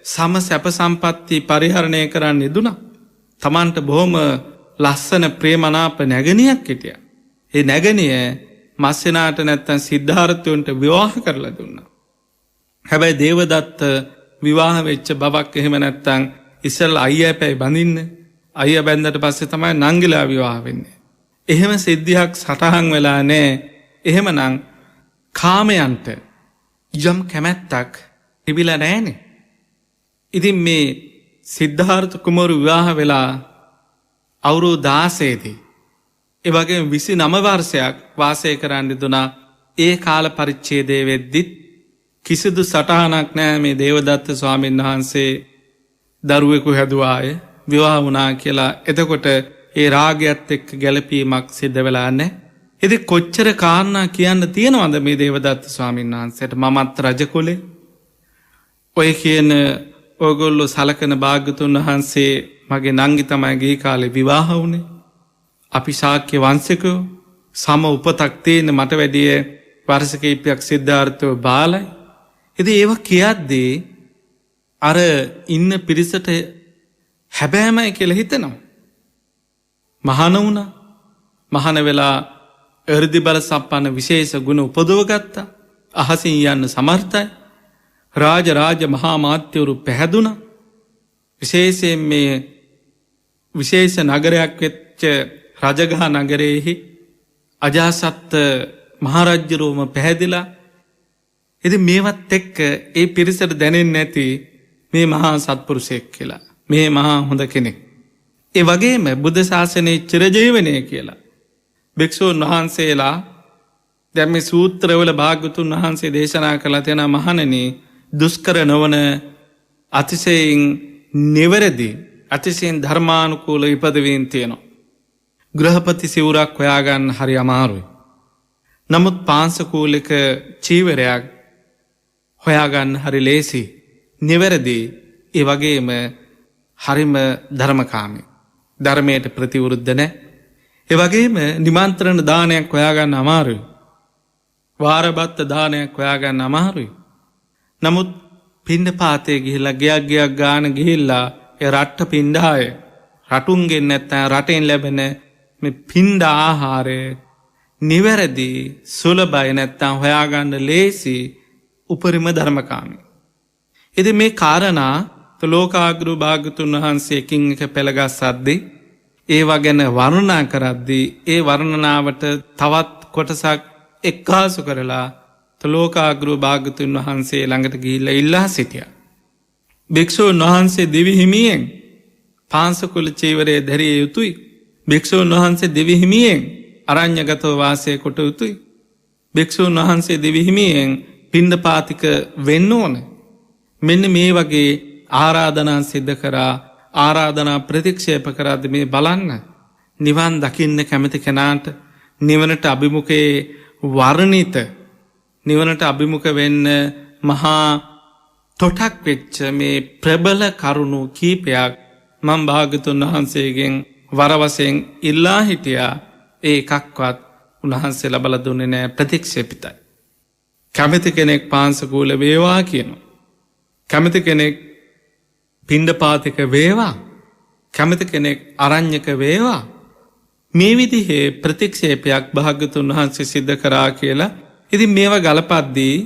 Speaker 4: සම සැප සම්පatti පරිහරණය කරන්න යෙදුණා. තමන්ට බොහොම ලස්සන ප්‍රේමනාප නැගණියක් හිටියා. ඒ නැගණිය මස්සෙනාට නැත්තම් සිද්ධාර්ථයන්ට විවාහ කරලා දුන්නා. හැබැයි දේවදත්ත විවාහ වෙච්ච බවක් එහෙම නැත්තම් ඉස්සෙල්ලා අයියා පැයි බඳින්න. අයියා බැන්දට පස්සේ තමයි නංගිලා විවාහ වෙන්නේ. එහෙම සිද්ධියක් සටහන් වෙලා නැහැ. එහෙමනම් කාමයන්ට යම් කැමැත්තක් තිබිලා නැහැනේ. ඉතින් මේ සිද්ධාර්ථ කුමාරු විවාහ වෙලා අවුරුදු 16 දී ඒ වගේම 29 වර්ෂයක් වාසය කරන්න දුනා. ඒ කාල පරිච්ඡේදයේ වෙද්දිත් කිසිදු සටහනක් නැහැ මේ දේවදත්ත ස්වාමීන් වහන්සේ දරුවෙකු හැදුවාය විවාහ වුණා කියලා. එතකොට ඒ රාගයත් එක්ක ගැළපීමක් සිද්ධ වෙලා නැහැ. ඉතින් කොච්චර කාරණා කියන්න තියෙනවද මේ දේවදත්ත ස්වාමීන් වහන්සේට? මමත් රජ කුලේ ඔය කියන ඔයගොල්ලෝ සලකන භාග්‍යතුන් වහන්සේ මගේ නංගි තමයි ගිහි කාලේ විවාහ වුණේ. අපි ශාක්‍ය වංශිකයෝ සම උපතක් තියෙන මට වැඩිය වර්ෂ කිහිපයක් සිද්ධාර්ථව බාලයි. ඉතින් ඒව කියද්දී අර ඉන්න පිරිසට හැබෑමයි කියලා හිතෙනවා. මහාන වුණා. මහාන වෙලා එර්දි බල සම්පන්න විශේෂ ගුණ උපදව ගත්තා. අහසින් යන්න සමර්ථයි. රාජ මහා මාත්‍යවරු පැහැදුනා. විශේෂයෙන් මේ විශේෂ නගරයක් වෙච්ච රජගහ නගරයේහි අජාසත් මහරජුරුවම පැහැදිලා. ඉතින් මේවත් එක්ක ඒ පිරිසට දැනෙන්නේ නැති මේ මහා සත්පුරුෂයෙක් කියලා. මේ මහා හොඳ කෙනෙක්. ඒ වගේම බුද්ධ ශාසනයේ චිරජීවනය කියලා භික්ෂුන් වහන්සේලා දැන් මේ සූත්‍රවල භාග්‍යතුන් වහන්සේ දේශනා කළා තියෙන මහණෙනි දුෂ්කර නොවන අතිශයින් නිවැරදි අතිශයින් ධර්මානුකූල ඉපදවීම් තියෙනවා. ගෘහපති සිවුරක් හොයාගන්න හරි අමාරුයි. නමුත් පාංශකූලික චීවරයක් හොයාගන්න හරි ලේසි. නිවැරදි ඒ වගේම හරිම ධර්මකාමී. ධර්මයට ප්‍රතිවිරුද්ධ නැහැ. ඒ වගේම නිමන්ත්‍රණ දානයක් හොයාගන්න අමාරුයි. වාරබත්ත දානයක් හොයාගන්න අමාරුයි. නමුත් පිණ්ඩපාතේ ගිහිල්ලා ගයක් ගාන ගිහිල්ලා ඒ රට්ට පිණ්ඩාය රටුන්ගෙන් නැත්තම් රටෙන් ලැබෙන මේ පිණ්ඩ ආහාරය නිවැරදි සුලභයි නැත්තම් හොයාගන්න ලේසි උපරිම ධර්මකාමී. ඉතින් මේ කාරණා ලෝකාග්‍ර භාග්‍යතුන් වහන්සේ එකින් එක පෙළගස්සද්දී ඒවා ගැන වර්ණනා කරද්දී ඒ වර්ණනාවට තවත් කොටසක් එක්කාසු කරලා ලෝකාග්‍ර භාග්‍යතුන් වහන්සේ ළඟට ගිහිල්ලා ඉල්ලා සිටියා. භික්ෂුන් වහන්සේ දිවි හිමියෙන් පාංශකුල චීවරය දැරිය යුතුයි. භික්ෂුන් වහන්සේ දිවි හිමියෙන් අරඤ්‍යගතව වාසය කොට යුතුයි. භික්ෂුන් වහන්සේ දිවි හිමියෙන් පිණ්ඩපාතික වෙන්න ඕන. මෙන්න මේ වගේ ආරාධනා සිද්ධ කරා ආරාධනා ප්‍රතික්ෂේප කරද්දී මේ බලන්න නිවන් දකින්න කැමති කෙනාට නිවනට අභිමුඛේ වර්ණිත නිවනට අභිමුඛ වෙන්න මහා තොටක් වෙච්ච මේ ප්‍රබල කරුණු කීපයක් මම භාග්‍යතුන් වහන්සේගෙන් වරවසෙන් ඉල්ලා හිටියා. ඒ එකක්වත් උන්වහන්සේ ලබලා දුන්නේ නැහැ, ප්‍රතික්ෂේපිතයි. කැමති කෙනෙක් පාංශකූල වේවා කියනවා. කැමති කෙනෙක් පිණ්ඩපාතික වේවා. කැමති කෙනෙක් අරඤ්‍යක වේවා. මේ විදිහේ ප්‍රතික්ෂේපයක් භාග්‍යතුන් වහන්සේ සිද්ධ කරා කියලා ඉතින් මේවා ගලපද්දී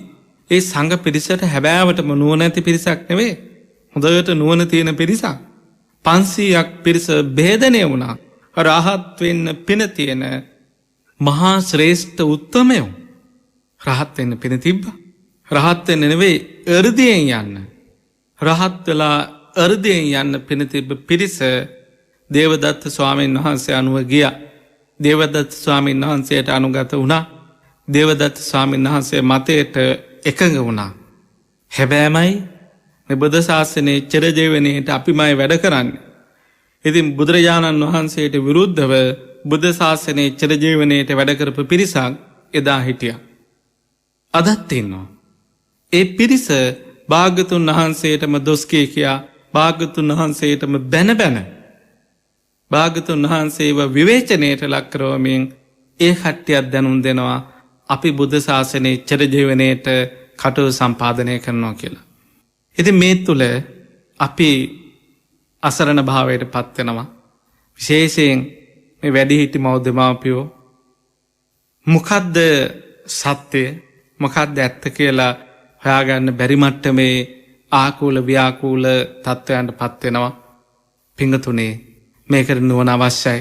Speaker 4: ඒ සංඝ පිරිසට හැබෑවටම නුවණ නැති පිරිසක් නෙවෙයි. හොඳට නුවණ තියෙන පිරිසක්. 500ක් පිරිස භේදනය වුණා. රහත් වෙන්න පින තියෙන මහා ශ්‍රේෂ්ඨ උත්තමයෝ. රහත් වෙන්න පින තිබ්බා. රහත් වෙන්න නෙවෙයි අර්ධයෙන් යන්න. රහත් වෙලා අර්ධයෙන් යන්න පින තිබ්බ පිරිස දේවදත්ත ස්වාමීන් වහන්සේ අනුව ගියා. දේවදත්ත ස්වාමීන් වහන්සේට අනුගත වුණා. දේවදත්ත ස්වාමීන් වහන්සේ මතයට එකඟ වුණා. හැබැයිමයි මේ බුද්ධ ශාසනයේ චිරජීවනයේට අපිමයි වැඩ කරන්නේ. ඉතින් බුදුරජාණන් වහන්සේට විරුද්ධව බුද්ධ ශාසනයේ චිරජීවනයේට වැඩ කරපු පිරිසක් එදා හිටියා. අදත් ඉන්නවා. ඒ පිරිස භාග්‍යතුන් වහන්සේටම දොස් කියා භාග්‍යතුන් වහන්සේටම බැන භාග්‍යතුන් වහන්සේව විවේචනයට ලක් කරවමින් ඒ කට්ටියක් දැනුම් දෙනවා අපි බුද්ධ ශාසනයේ චිරජීවනයේට කටයුතු සම්පාදනය කරනවා කියලා. ඉතින් මේ තුල අපි අසරණ භාවයට පත් වෙනවා. විශේෂයෙන් මේ වැඩිහිටි මව්දෙමාපියෝ මොකද්ද සත්‍ය මොකද්ද ඇත්ත කියලා හොයාගන්න බැරි මට්ටමේ ආකූල ව්‍යාකූල තත්ත්වයන්ට පත් වෙනවා. පිංගතුනේ මේකට නුවණ අවශ්‍යයි.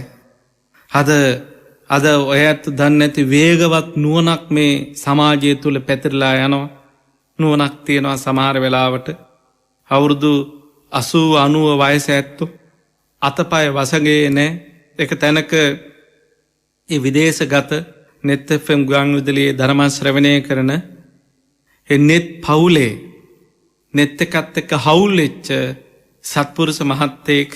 Speaker 4: අද ඔයත් දන්නේ නැති වේගවත් නුවණක් මේ සමාජය තුල පැතිරලා යනවා. නුවණක් තියෙනවා සමහර වෙලාවට අවුරුදු 80 90 වයස ඇත්තෝ අතපය වසගේ නැහැ. එක තැනක ඒ විදේශගත net FM ගුවන් විදුලියේ ධර්ම ශ්‍රවණය කරන ඒ net පවුලේ net එකත් එක්ක හවුල් වෙච්ච සත්පුරුෂ මහත්තයෙක්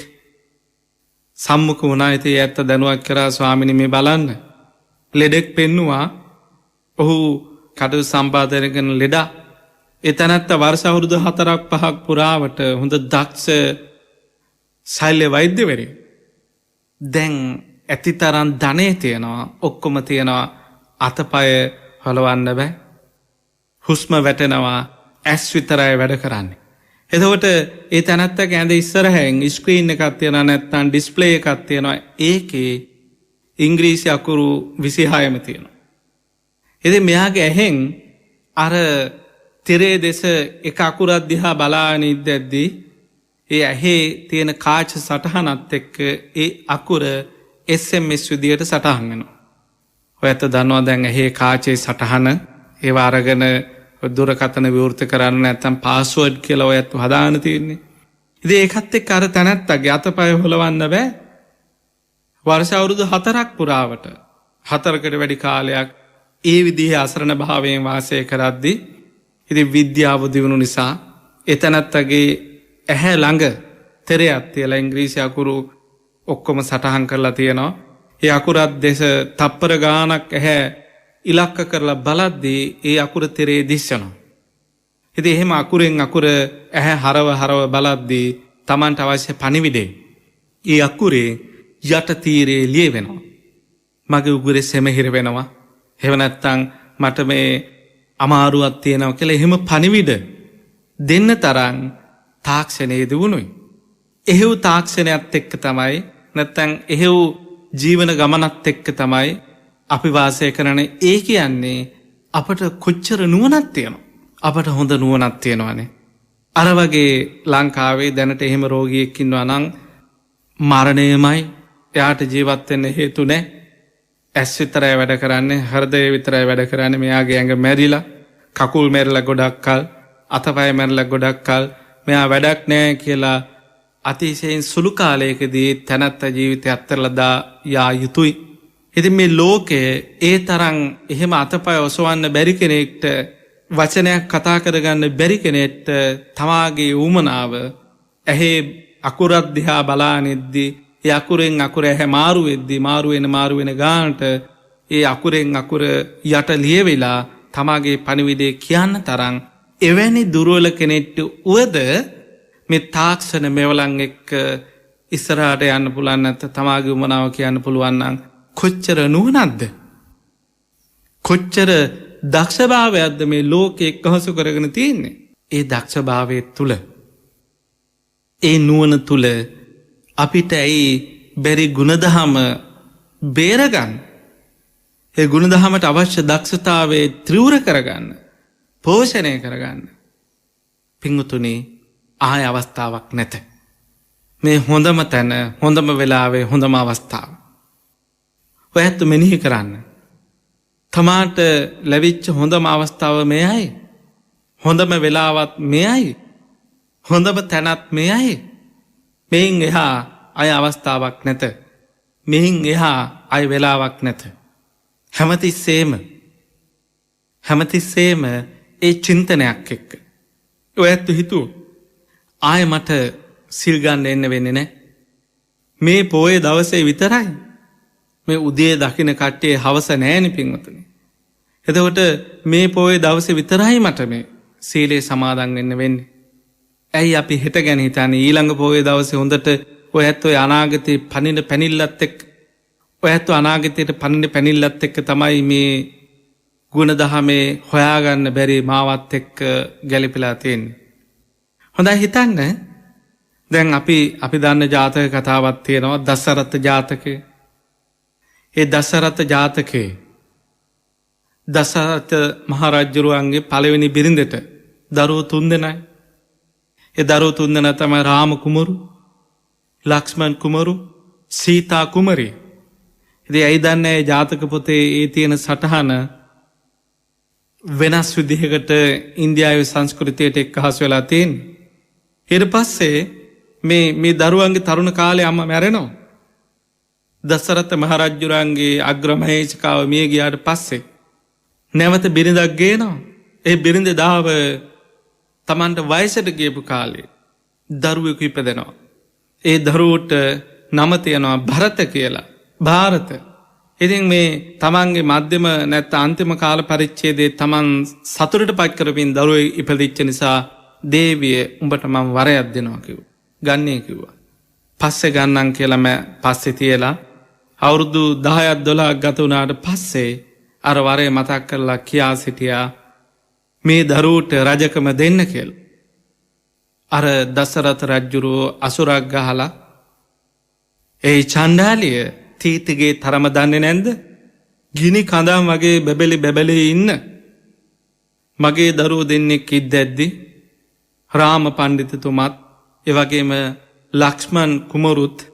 Speaker 4: සම්මුඛ වුණා. ඉතින් ඇත්ත දැනුවත් කරා ස්වාමිනේ මේ බලන්න. ලෙඩෙක් පෙන්නවා. ඔහු කඩු සම්පාදනය කරන ලෙඩා. ඒ තැනත්ත වර්ෂ අවුරුදු 4ක් 5ක් පුරාවට හොඳ දක්ෂ ශල්‍ය වෛද්‍යවරයෙක්. දැන් ඇතිතරම් ධනෙ තියෙනවා. ඔක්කොම තියෙනවා. අතපය හලවන්න බෑ. හුස්ම වැටෙනවා. ඇස් විතරයි වැඩ කරන්නේ. එතකොට ඒ තැනත්තගේ ඇඳ ඉස්සරහෙන් ස්ක්‍රීන් එකක් තියෙනවා නැත්නම් ඩිස්ප්ලේ එකක් තියෙනවා. ඒකේ ඉංග්‍රීසි අකුරු 26ම තියෙනවා. ඉතින් මෙයාගේ ඇහෙන් අර තිරේ දෙස එක අකුරක් දිහා බලාගෙන ඉද්දැද්දී ඒ ඇහි තියෙන කාච සටහනත් එක්ක ඒ අකුර SMS විදියට සටහන් වෙනවා. ඔයත් දන්නවා දැන් ඇහි කාචේ සටහන ඒව අරගෙන දුරකථන විවෘත කරන්න නැත්නම් පාස්වර්ඩ් කියලා ඔයත් හදාගෙන තියෙන්නේ. ඉතින් ඒකත් එක්ක අර තැනත්තගේ අතපය හොලවන්න බෑ. වර්ෂ අවුරුදු 4ක් පුරාවට 4කට වැඩි කාලයක් ඒ විදිහේ අසරණ භාවයෙන් වාසය කරද්දී ඉතින් විද්‍යාව දියුණු නිසා එතනත්තගේ ඇහැ ළඟ තෙරයක් තියලා ඉංග්‍රීසි අකුරු ඔක්කොම සටහන් කරලා තියෙනවා. ඒ අකුරත් දෙස තප්පර ගානක් ඇහැ ඉලක්ක කරලා බලද්දී ඒ අකුර තෙරේ දිස්සනවා. ඉතින් එහෙම අකුරෙන් අකුර ඇහැ හරව බලද්දී Tamanට අවශ්‍ය පණිවිඩේ ඒ අකුරේ යට තීරේ ලියවෙනවා. මගේ උගුරේ සෙමහිර වෙනවා. එහෙම නැත්නම් මට මේ අමාරුවක් තියෙනවා කියලා එහෙම පණිවිඩ දෙන්න තරම් තාක්ෂණයේ දිනුනොයි. එහෙව් තාක්ෂණයත් එක්ක තමයි නැත්නම් එහෙව් ජීවන ගමනත් එක්ක තමයි අපි වාසය කරන්නේ. ඒ කියන්නේ අපට කොච්චර නුවණක් තියෙනවා. අපට හොඳ නුවණක් තියෙනවානේ. අර වගේ ලංකාවේ දැනට එහෙම රෝගියෙක් ඉන්නවා නම් මරණයමයි එයාට ජීවත් වෙන්න හේතු නැහැ. ඇස් විතරයි වැඩ කරන්නේ, හෘදය විතරයි වැඩ කරන්නේ. මෙයාගේ ඇඟ මැරිලා, කකුල් මැරිලා ගොඩක් කල්, අතපය මැරිලා ගොඩක් කල් මෙයා වැඩක් නැහැ කියලා අතිශයින් සුළු කාලයකදී තැනත්ත ජීවිතය අත්හැරලා යා යුතුයි. ඉතින් මේ ලෝකයේ ඒ තරම් එහෙම අතපය ඔසවන්න බැරි කෙනෙක්ට, වචනයක් කතා කරගන්න බැරි කෙනෙක්ට තමාගේ ඌමනාව ඇහි අකුරක් දිහා බලානෙද්දී ඒ අකුරෙන් අකුර ඇහැ මාරු වෙද්දී මාරු වෙන ගානට ඒ අකුරෙන් අකුර යට ලියවිලා තමාගේ පණිවිඩය කියන්න තරම් එවැනි දුර්වල කෙනෙක්ට උවද මේ තාක්ෂණ මෙවලන් එක්ක ඉස්සරහට යන්න පුළුවන් නැත්නම් තමාගේ උමනාව කියන්න පුළුවන් නම් කොච්චර නුවණක්ද, කොච්චර දක්ෂභාවයක්ද මේ ලෝකෙ එක්කහසු කරගෙන තියෙන්නේ. ඒ දක්ෂභාවයේ තුල, ඒ නුවණ තුල අපිට ඇයි බැරි ගුණධම බේරගන්න? ඒ ගුණදහමට අවශ්‍ය දක්ෂතාවේ ත්‍රිවර කරගන්න, පෝෂණය කරගන්න පිංගුතුනි ආය අවස්ථාවක් නැත. මේ හොඳම තැන, හොඳම වෙලාවේ, හොඳම අවස්ථාව. ඔය ඇත්ත මෙනෙහි කරන්න. තමාට ලැබිච්ච හොඳම අවස්ථාව මෙයයි. හොඳම වෙලාවත් මෙයයි. හොඳම තැනත් මෙයයි. මෙයින් එහා අය අවස්ථාවක් නැත. මෙහින් එහා අය වෙලාවක් නැත. හැමතිස්සේම ඒ චින්තනයක් එක්ක ඔය ඇත්තු හිතුව ආය මට සිල් ගන්න එන්න වෙන්නේ නැහැ. මේ පොයේ දවසේ විතරයි. මේ උදේ දකින්න කට්ටිය හවස නෑනේ පින්වතුනි. එතකොට මේ පොයේ දවසේ විතරයි මට මේ සීලේ සමාදන් වෙන්න වෙන්නේ. ඇයි අපි හෙට ගැන හිතන්නේ? ඊළඟ පොයේ දවසේ හොඳට ඔය ඇත්තෝ අනාගතේ පනින පැනිල්ලත් එක්ක ඔය ඇත්තෝ අනාගතයට පනින පැනිල්ලත් එක්ක තමයි මේ ගුණදහමේ හොයාගන්න බැරි මාවත් එක්ක ගැලපිලා තියෙන්නේ. හොඳයි හිතන්න. දැන් අපි දන්න ජාතක කතාවක් තියෙනවා, දසරථ ජාතකය. ඒ දසරථ ජාතකේ දසරථ මහරජුරුවන්ගේ පළවෙනි බිරිඳට දරුවෝ 3 දෙනයි. ඒ දරුවෝ 3 දෙනා තමයි රාම කුමරු, ලක්ෂ්මන් කුමරු, සීතා කුමරිය. ඉතින් ඇයි දන්නේ ජාතක පොතේ ඒ තියෙන සටහන වෙනස් විදිහකට ඉන්දියාවේ සංස්කෘතියට එක්කහසු වෙලා තියෙන්නේ. ඊට පස්සේ මේ දරුවන්ගේ තරුණ කාලේ අම්මා මැරෙනවා. දසරථ මහරජුරන්ගේ අග්‍රමහේෂිකාව මිය ගියාට පස්සේ නැවත බිරිඳක් ගේනවා. ඒ බිරිඳ දාව තමන්ට වයසට ගියපු කාලේ දරුවෙකු ඉපදෙනවා. ඒ දරුවට නම තියනවා භරත කියලා. භාරත. ඉතින් මේ තමන්ගේ මධ්‍යම නැත්නම් අන්තිම කාල පරිච්ඡේදයේ තමන් සතුටට පත් කරමින් දරුවෙක් ඉපදිච්ච නිසා දේවිය උඹට මම වරයක් දෙනවා කිව්වා. ගන්නේ කිව්වා. පස්සේ ගන්නම් කියලා මම පස්සේ තියලා අවුරුදු 10ක් 12ක් ගත වුණාට පස්සේ අර වරේ මතක් කරලා කියා සිටියා මේ දරුවට රජකම දෙන්න කියලා. අර දසරථ රජුරෝ අසුරක් ගහලා ඒ චණ්ඩාලිය තීතිගේ තරම දන්නේ නැන්ද? ගිනි කඳන් වගේ බැබලි ඉන්න මගේ දරුවෝ දෙන්නෙක් ඉද්දැද්දි රාම පඬිතුමත් ඒ වගේම ලක්ෂ්මන් කුමරුත්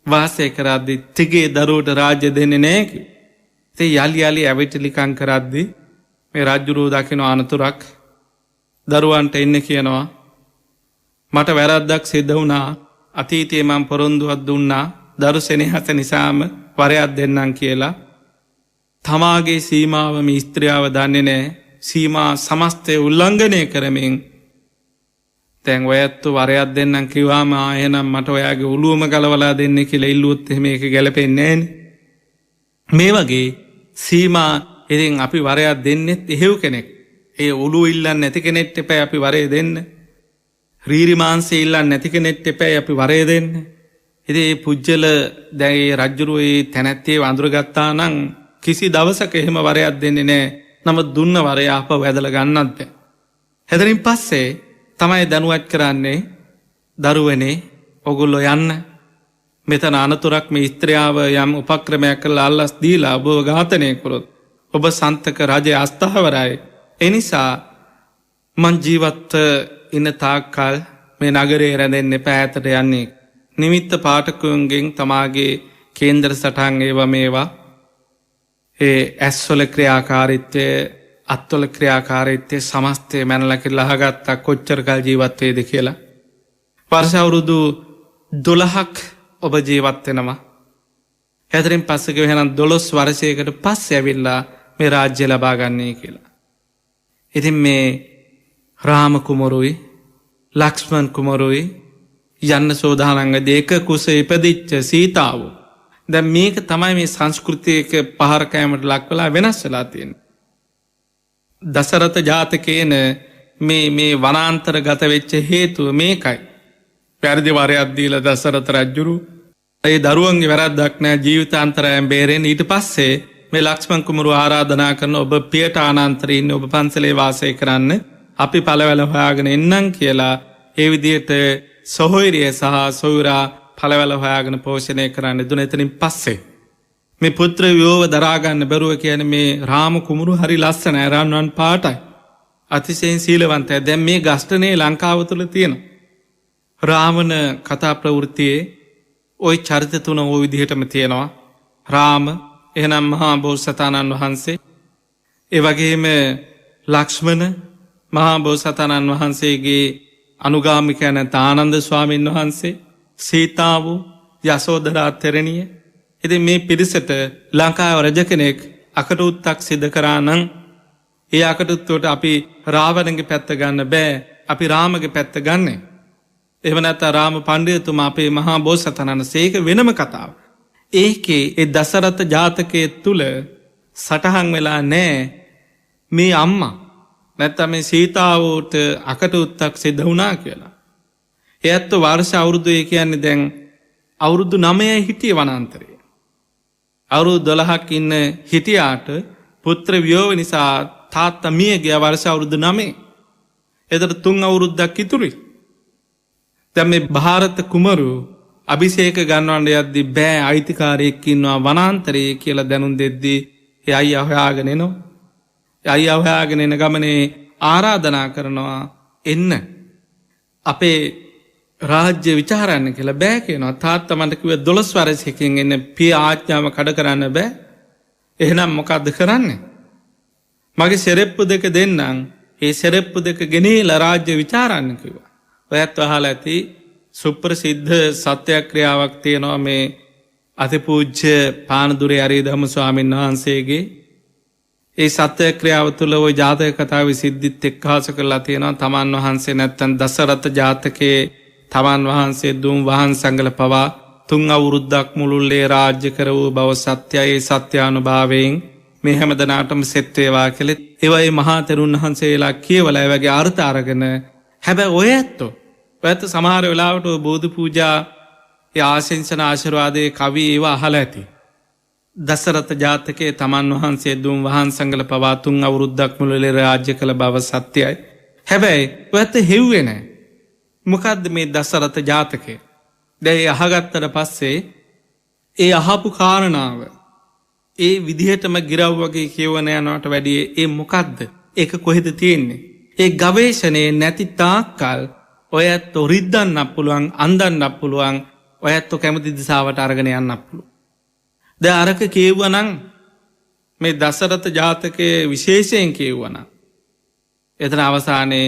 Speaker 4: වාසය කරද්දි තිගේ දරුවට රාජ්‍ය දෙන්නේ නැහැ කිව්වා. ඉතින් යලි ඇවිටිලිකම් කරද්දි මේ රජුරෝ දකින අනතුරක් දරුවන්ට එන්න කියනවා. මට වැරද්දක් සිද්ධ වුණා. අතීතයේ මම පොරොන්දුවක් දුන්නා. දරු සෙනෙහස නිසාම වරයක් දෙන්නම් කියලා. තමාගේ සීමාව මේ ස්ත්‍රියව දන්නේ නැහැ. සීමා සමස්තය උල්ලංඝනය කරමින් දැන් ඔයත් වරයක් දෙන්නම් කිව්වාම එහෙනම් මට ඔයාගේ ඔළුවම ගලවලා දෙන්න කියලා ඉල්ලුවොත් එහෙම ඒක ගැලපෙන්නේ නැහැනේ. මේ වගේ සීමා ඉතින් අපි වරයක් දෙන්නෙත් එහෙව් කෙනෙක්. ඒ ඔළුව ඉල්ලන්නේ නැති කෙනෙක්ට එපා අපි වරේ දෙන්න. රීරි මාංශය ඉල්ලන්නේ නැති කෙනෙක්ට එපා අපි වරේ දෙන්න. ඉතින් මේ පුජ්‍යල දැන් ඒ රජුරෝ ඒ තැනැත්තිය වඳුරගත්තා නම් කිසි දවසක එහෙම වරයක් දෙන්නේ නැහැ. නමුත් දුන්න වරය ආපහු ඇදලා ගන්නත් බෑ. හැදරින් පස්සේ තමයි දැනුවත් කරන්නේ දරුවනේ ඔගොල්ලෝ යන්න. මෙතන අනතුරක් මේ ස්ත්‍රියව යම් උපක්‍රමයක් කරලා අල්ලස් දීලා ඔබව ඝාතනය කරොත් ඔබ සන්තක රජය අස්ථාවරයි. ඒ නිසා මං ජීවත් ඉන්න තාක්කල් මේ නගරේ රැඳෙන්න පැහැතට යන්නේ. නිමිත්ත පාඨකයන්ගෙන් තමාගේ කේන්දර සටහන් ඒවා මේවා ඒ ඇස්වල ක්‍රියාකාරීත්වය අත්වල ක්‍රියාකාරීත්වය සමස්තය මැනලා කියලා අහගත්තා කොච්චර කල් ජීවත් වේද කියලා. වර්ෂ අවුරුදු 12ක් ඔබ ජීවත් වෙනවා. හැතරින් පස්සේ කිව්ව එහෙනම් 12 වර්ෂයකට පස්සේ ඇවිල්ලා මේ රාජ්‍ය ලබා ගන්නයි කියලා. ඉතින් මේ රාම කුමරුයි ලක්ෂ්මන් කුමරුයි යන්න සෝදානංග දෙක කුසේ ඉපදිච්ච සීතාව. දැන් මේක තමයි මේ සංස්කෘතියක පහර කෑමට ලක් වෙලා වෙනස් වෙලා තියෙන්නේ. දසරථ ජාතකයේන මේ වනාන්තරගත වෙච්ච හේතුව මේකයි. පැරදි වරයක් දීලා දසරථ රජුරු ඒ දරුවන්ගේ වැරද්දක් නැහැ ජීවිතාන්තරයෙන් බේරෙන්න. ඊට පස්සේ මේ ලක්ෂ්මන් කුමරු ආරාධනා කරන ඔබ පියට ආනන්තරේ ඉන්න ඔබ පන්සලේ වාසය කරන්න අපි පළවැල හොයාගෙන එන්නම් කියලා ඒ විදිහට සොහොයුරිය සහ සොයුරා පළවැල හොයාගෙන පෝෂණය කරන්න දුන. එතනින් පස්සේ මේ පුත්‍ර වියෝව දරාගන්න බැරුව කියන මේ රාම කුමරු හරි ලස්සන රන්වන් පාටයි. අතිශයෙන් සීලවන්තයි. දැන් මේ ගස්ඨනේ ලංකාව තුළ තියෙනවා. රාවණ කතා ප්‍රවෘත්තියේ ওই චරිත තුන ওই විදිහටම තියෙනවා. රාම එහෙනම් මහා බෝසතාණන් වහන්සේ, ඒ වගේම ලක්ෂ්මණ මහා බෝසතාණන් වහන්සේගේ අනුගාමිකයන් ආනන්ද ස්වාමීන් වහන්සේ, සීතාව, යසෝදරා තෙරණිය. ඉතින් මේ පිරිසට ලංකාවේ රජ කෙනෙක් අකටුත්තක් සිදු කරා නම් ඒ අකටුත්තුවට අපි රාවණගේ පැත්ත ගන්න බෑ, අපි රාමගේ පැත්ත ගන්නේ. එහෙම නැත්නම් රාම පඬිතුමා අපේ මහා බෝසතාණන් සේක වෙනම කතාව. ඒකේ ඒ දසරථ ජාතකයේ තුල සටහන් වෙලා නැහැ මේ අම්මා නැත්නම් මේ සීතාවට අකටුත්තක් සිදු වුණා කියලා. එයත් වර්ෂ අවුරුදු ඒ කියන්නේ දැන් අවුරුදු 9යි හිටියේ වනාන්තරේ. අවුරුදු 12ක් ඉන්න හිටියාට පුත්‍ර වියෝව නිසා තාත්තා මිය ගියා වර්ෂ අවුරුදු 9. එතකොට 3 අවුරුද්දක් ඉතුරුයි. දැන් මේ ಭಾರತ කුමරු අභිෂේක ගන්නවන්න යද්දි බෑ අයිතිකාරයෙක් ඉන්නවා වනාන්තරයේ කියලා දැනුම් දෙද්දී ඒ අයියා හොයාගෙන එනවා. ඒ අයියා හොයාගෙන එන ගමනේ ආරාධනා කරනවා එන්න අපේ රාජ්‍ය විචාරන්න කියලා. බෑ කියනවා. තාත්තා මන්ට කිව්වා 12 වසරකින් එන්න පිය ආඥාව කඩ කරන්න බෑ. එහෙනම් මොකද්ද කරන්නේ? මගේ සෙරෙප්පු දෙක දෙන්නම්. ඒ සෙරෙප්පු දෙක ගෙනීලා රාජ්‍ය විචාරන්න කිව්වා. ඔයත් අහලා ඇති සුප්‍රසිද්ධ සත්‍යක්‍රියාවක් තියෙනවා මේ අතිපූජ්‍ය පානදුරේ අරියදම්ම ස්වාමීන් වහන්සේගේ. ඒ සත්‍යක්‍රියාව තුළ ওই ජාතක කතාවේ සිද්ධිත් එක්කාසු කරලා තියෙනවා. තමන් වහන්සේ නැත්තම් දසරථ ජාතකයේ තමන් වහන්සේ දුම් වහන්සඟල පවා 3 අවුරුද්දක් මුළුල්ලේ රාජ්‍ය කර වූ බව සත්‍යයි. සත්‍යානුභාවයෙන් මේ හැමදෙනාටම සෙත් වේවා කියලා ඒවයි මහා තෙරුන් වහන්සේලා කියවලා ඒ වගේ අර්ථ අරගෙන හැබැයි ඔය ඇත්ත සමහර වෙලාවට බෝධි පූජා ඒ ආශිංසන ආශිර්වාදයේ කවි ඒවා අහලා ඇති. දසරථ ජාතකයේ තමන් වහන්සේ දුම් වහන්සඟල පවා 3 අවුරුද්දක් මුළුල්ලේ රාජ්‍ය කළ බව සත්‍යයි. හැබැයි ඔයත් හෙව්වේ නැහැ. මොකද්ද මේ දසරථ ජාතකය? දැන් අහගත්තට පස්සේ ඒ අහපු කාරණාව ඒ විදිහටම ගිරව් වගේ කියවන යනවට වැඩිය ඒ මොකද්ද? ඒක කොහෙද තියෙන්නේ? ඒ ගවේෂණේ නැති තාක්කල් ඔයත් රිද්දන්නත් පුළුවන්, අන්දන්නත් පුළුවන්, ඔයත් කැමති දිශාවට අරගෙන යන්නත් පුළුවන්. දැන් අරක කියවුවනම් මේ දසරථ ජාතකයේ විශේෂයෙන් කියවුවනම් එතන අවසානයේ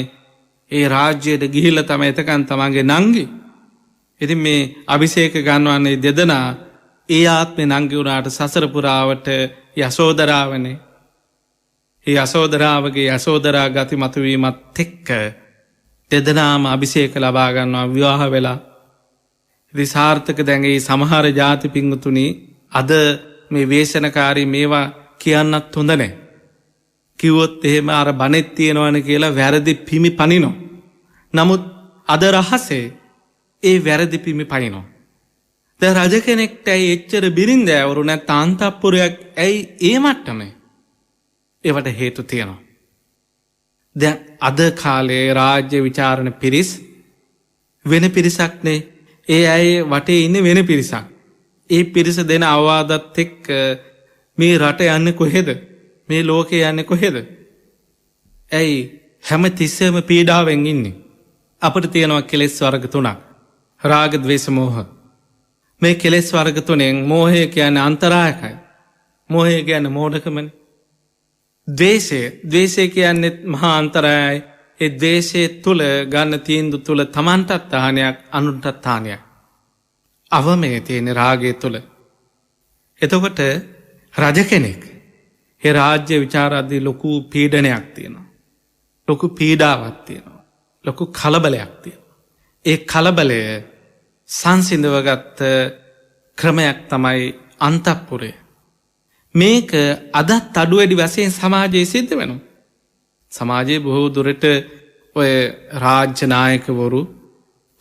Speaker 4: ඒ රාජ්‍යයට ගිහිල්ලා තමයි එතකන් තමන්ගේ නංගි. ඉතින් මේ අභිෂේක ගන්නවන්නේ දෙදෙනා ඒ ආත්මේ නංගි වුණාට සසර පුරාවට යසෝදරාවනේ. ඒ යසෝදරාවගේ යසෝදරා ගති මතුවීමත් එක්ක දෙදෙනාම අභිෂේක ලබා ගන්නවා විවාහ වෙලා. ඉතින් සාර්ථක දැන් ඒ සමහර ಜಾති පිංගුතුනි අද මේ වේශනකාරී මේවා කියන්නත් හොඳ නැහැ. කිව්වොත් එහෙම අර බණෙත් තියෙනවනේ කියලා වැරදි පිමි පනිනවා. නමුත් අද රහසේ ඒ වැරදි පිමි පනිනවා. දැන් රජ කෙනෙක්ට ඇයි එච්චර බිරින්දෑවරු නැත්නම් අන්තපුරයක් ඇයි ඒ මට්ටමේ? ඒවට හේතු තියෙනවා. දැන් අද කාලේ රාජ්‍ය විචාරණ පිරිස් වෙන පිරිසක්නේ. ඒ අය වටේ ඉන්නේ වෙන පිරිසක්. ඒ පිරිස දෙන අවවාදත් එක්ක මේ රට යන්නේ කොහෙද? මේ ලෝකේ යන්නේ කොහෙද? ඇයි හැම තිස්සෙම පීඩාවෙන් ඉන්නේ? අපිට තියෙනවා කෙලෙස් වර්ග 3ක්. රාග, ద్వේෂ, මෝහ. මේ කෙලෙස් වර්ග 3න් මෝහය කියන්නේ අන්තරායකයි. මෝහය කියන්නේ මෝඩකමනේ. ද්වේෂය කියන්නේ මහා අන්තරායයි. ඒ ද්වේෂයේ තුල ගන්න තීන්දුව තුල තමන්ටත් හානියක්, අනුන්ටත් හානියක්. අවමේ තියෙන රාගය තුල. එතකොට රජ කෙනෙක් ඒ රාජ්‍ය විචාරාදී ලොකු පීඩනයක් තියෙනවා. ලොකු පීඩාවක් තියෙනවා. ලොකු කලබලයක් තියෙනවා. ඒ කලබලය සංසිඳවගත්ත ක්‍රමයක් තමයි අන්තපුරය. මේක අදත් අඩු වැඩි වශයෙන් සමාජයේ සිද්ධ වෙනවා. සමාජයේ බොහෝ දුරට ඔය රාජ්‍ය නායකවරු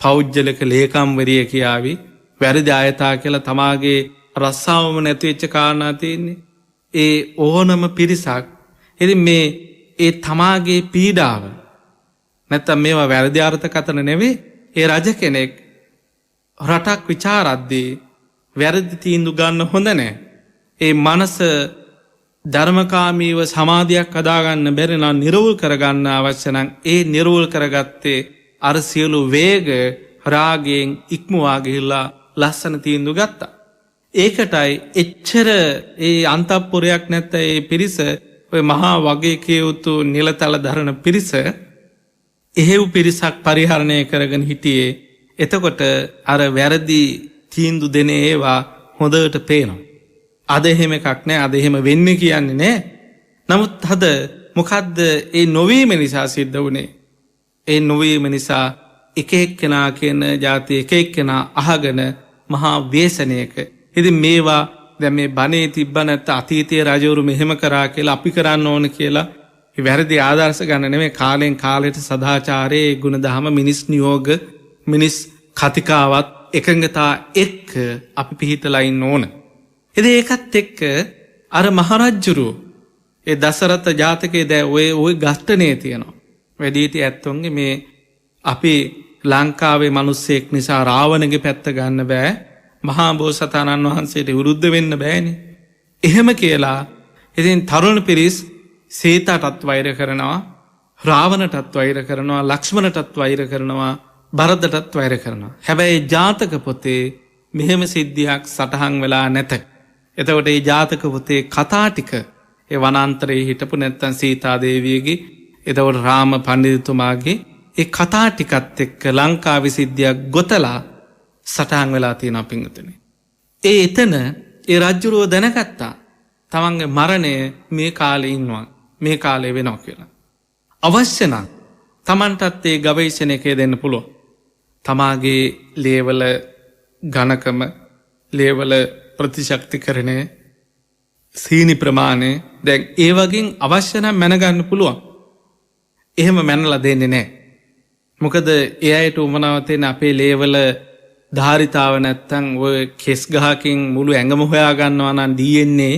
Speaker 4: පෞද්ගලික ලේකම්වරිය කියාවි වැරදි ආයතා කියලා තමාගේ රස්සාවම නැති වෙච්ච කාරණා තියෙන්නේ. ඒ ඕනම පිරිසක් ඉතින් මේ ඒ තමාගේ පීඩාව නැත්තම් මේවා වැරදි අර්ථකථන නෙවෙයි. ඒ රජ කෙනෙක් රටක් විචාරද්දී වැරදි තීන්දුව ගන්න හොඳ නැහැ. ඒ මනස ධර්මකාමීව සමාධියක් හදාගන්න බැරි නම් නිර්වුල් කරගන්න අවශ්‍ය නම් ඒ නිර්වුල් කරගත්තේ අර සියලු වේග රාගයෙන් ඉක්මවා ගිහිල්ලා ලස්සන තීන්දුව ගත්තා. ඒකටයි එච්චර ඒ අන්තපුරයක් නැත්ත ඒ පිරිස ඔය මහා වගේ කියවුතු නිලතල දරන පිරිස එහෙව් පිරිසක් පරිහරණය කරගෙන හිටියේ. එතකොට අර වැරදි තීන්දු දෙන ඒවා හොඳට පේනවා. අද එහෙම එකක් නෑ. අද එහෙම වෙන්න කියන්නේ නෑ. නමුත් අද මොකක්ද ඒ නොවීම නිසා සිද්ධ වුණේ. ඒ නොවීම නිසා එක එක්කෙනා කියන ජාති එක එක්කෙනා අහගෙන මහා වේසනයක. ඉතින් මේවා දැන් මේ බණේ තිබ්බ නැත්නම් අතීතයේ රජවරු මෙහෙම කරා කියලා අපි කරන්න ඕන කියලා වැරදි ආදර්ශ ගන්න නෙමෙයි. කාලෙන් කාලයට සදාචාරයේ ගුණධම මිනිස් නියෝග මිනිස් කතිකාවත් එකඟතා එක්ක අපි පිහිටලා ඉන්න ඕන. ඉතින් ඒකත් එක්ක අර මහරජුරු ඒ දසරත ජාතකයේ දැන් ওই ගස්ඨනේ තියෙනවා. වැඩිහිටි ඇත්තොන්ගේ මේ අපි ලංකාවේ මිනිස්සෙක් නිසා රාවණගේ පැත්ත ගන්න බෑ. මහා බෝසතාණන් වහන්සේට විරුද්ධ වෙන්න බෑනේ. එහෙම කියලා ඉතින් තරුණ පිරිස් සීතාටත් වෛර කරනවා, රාවණටත් වෛර කරනවා, ලක්ෂ්මණටත් වෛර කරනවා, භරතටත් වෛර කරනවා. හැබැයි ජාතක පොතේ මෙහෙම සිද්ධියක් සටහන් වෙලා නැත. එතකොට මේ ජාතක පොතේ කතා ටික ඒ වනාන්තරයේ හිටපු නැත්තම් සීතා දේවියගේ එතකොට රාම පඬිතුමාගේ ඒ කතා ටිකත් එක්ක ලංකාවේ සිද්ධියක් ගොතලා සටහන් වෙලා තියෙනවා පින්වතුනි. ඒ එතන ඒ රජුරෝ දැනගත්තා තමන්ගේ මරණය මේ කාලේ ඉන්නවා, මේ කාලේ වෙනවා කියලා. අවශ්‍ය නම් තමන්ටත් ඒ ගවේෂණයක දෙන්න පුළුවන්. තමාගේ ලේවල ඝනකම, ලේවල ප්‍රතිශක්තිකරණය, සීනි ප්‍රමාණය දැන් ඒ වගේ අවශ්‍ය නම් මැනගන්න පුළුවන්. එහෙම මැනලා දෙන්නේ නැහැ. මොකද ඒ අයට උමනාව තියෙන අපේ ලේවල ධාරිතාව නැත්තම් ඔය කෙස් ගහකින් මුළු ඇඟම හොයා ගන්නවා නම් DNA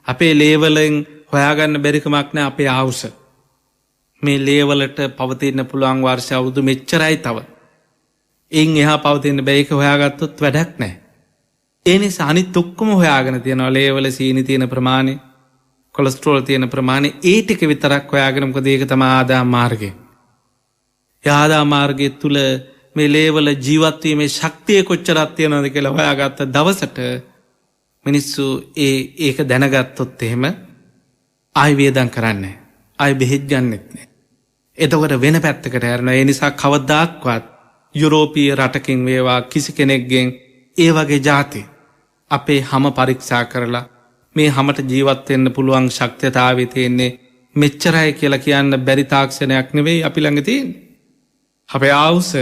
Speaker 4: අපේ ලේවලෙන් හොයාගන්න බැරි කමක් නැහැ. අපේ ආවුස මේ ලේවලට පවතින්න පුළුවන් වර්ෂ අවුරුදු මෙච්චරයි තව. එයින් එහා පවතින්න බෑ. ඒක හොයාගත්තොත් වැඩක් නැහැ. ඒ නිසා අනිත් ඔක්කොම හොයාගෙන තියෙනවා. ලේවල සීනි තියෙන ප්‍රමාණය, කොලෙස්ටරෝල් තියෙන ප්‍රමාණය, ඒ ටික විතරක් හොයාගෙන. මොකද ඒක තමයි ආදායම් මාර්ගය. ඒ ආදායම් මාර්ගය තුල මේ ලේවල ජීවත් වීමේ ශක්තිය කොච්චරක් තියෙනවද කියලා හොයාගත්ත දවසට මිනිස්සු ඒක දැනගත්තොත් එහෙම ආයි වේදම් කරන්නේ, ආයි බෙහෙත් ගන්නෙත් නෑ. එතකොට වෙන පැත්තකට හැරෙනවා. ඒ නිසා කවදාක්වත් යුරෝපීය රටකින් වේවා කිසි කෙනෙක්ගෙන් ඒ වගේ જાති අපේ හැම පරීක්ෂා කරලා මේ හැමට ජීවත් වෙන්න පුළුවන් ශක්තියතාවය තියෙන්නේ මෙච්චරයි කියලා කියන්න බැරි තාක්ෂණයක් නෙවෙයි අපි ළඟ තියෙන්නේ. අපේ ආවුස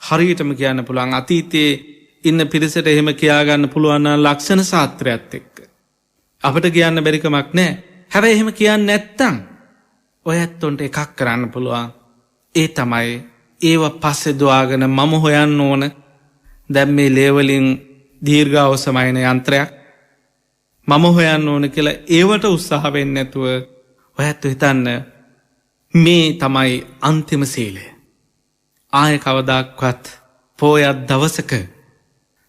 Speaker 4: හරියටම කියන්න පුළුවන්. අතීතයේ ඉන්න පිරිසට එහෙම කියා ගන්න පුළුවන් නම් ලක්ෂණ ශාස්ත්‍රයත් එක්ක අපිට කියන්න බැරි කමක් නැහැ. හැබැයි එහෙම කියන්නේ නැත්තම් ඔය ඇත්තොන්ට එකක් කරන්න පුළුවන්. ඒ තමයි ඒව පස්සේ දුවාගෙන මම හොයන්න ඕන දැන් මේ ලේවලින් දීර්ඝාවසමයන යන්ත්‍රයක් මම හොයන්න ඕන කියලා ඒවට උත්සාහ වෙන්නේ නැතුව ඔයත් හිතන්න මේ තමයි අන්තිම සීලය. ආය කවදාක්වත් පොයක් දවසක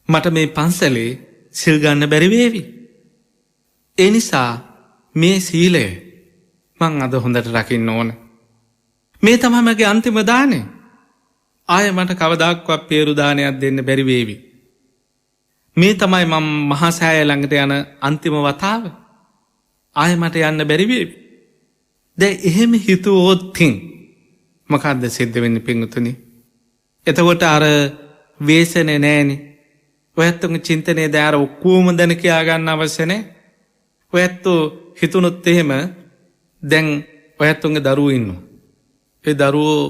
Speaker 4: මට මේ පන්සලේ සිල් ගන්න බැරි වේවි. ඒ නිසා මේ සීලය මං අද හොඳට රකින්න ඕන. මේ තමයි මගේ අන්තිම දානය. ආය මට කවදාක්වත් පේරු දානයක් දෙන්න බැරි වේවි. මේ තමයි මම මහා සෑය ළඟට යන අන්තිම වතාව. ආය මට යන්න බැරි වේවි. දැන් එහෙම හිතුවොත් මොකද්ද සිද්ධ වෙන්නේ පින්වතුනි? එතකොට අර වේසනේ නෑනේ. ඔයත්තුගේ චින්තනයේ දාර ඔක්කොම දැන කියා ගන්න අවශ්‍ය නැහැ. ඔයත්තු හිතුනොත් එහෙම දැන් ඔයත්තුගේ දරුවෝ ඉන්නවා. ඒ දරුවෝ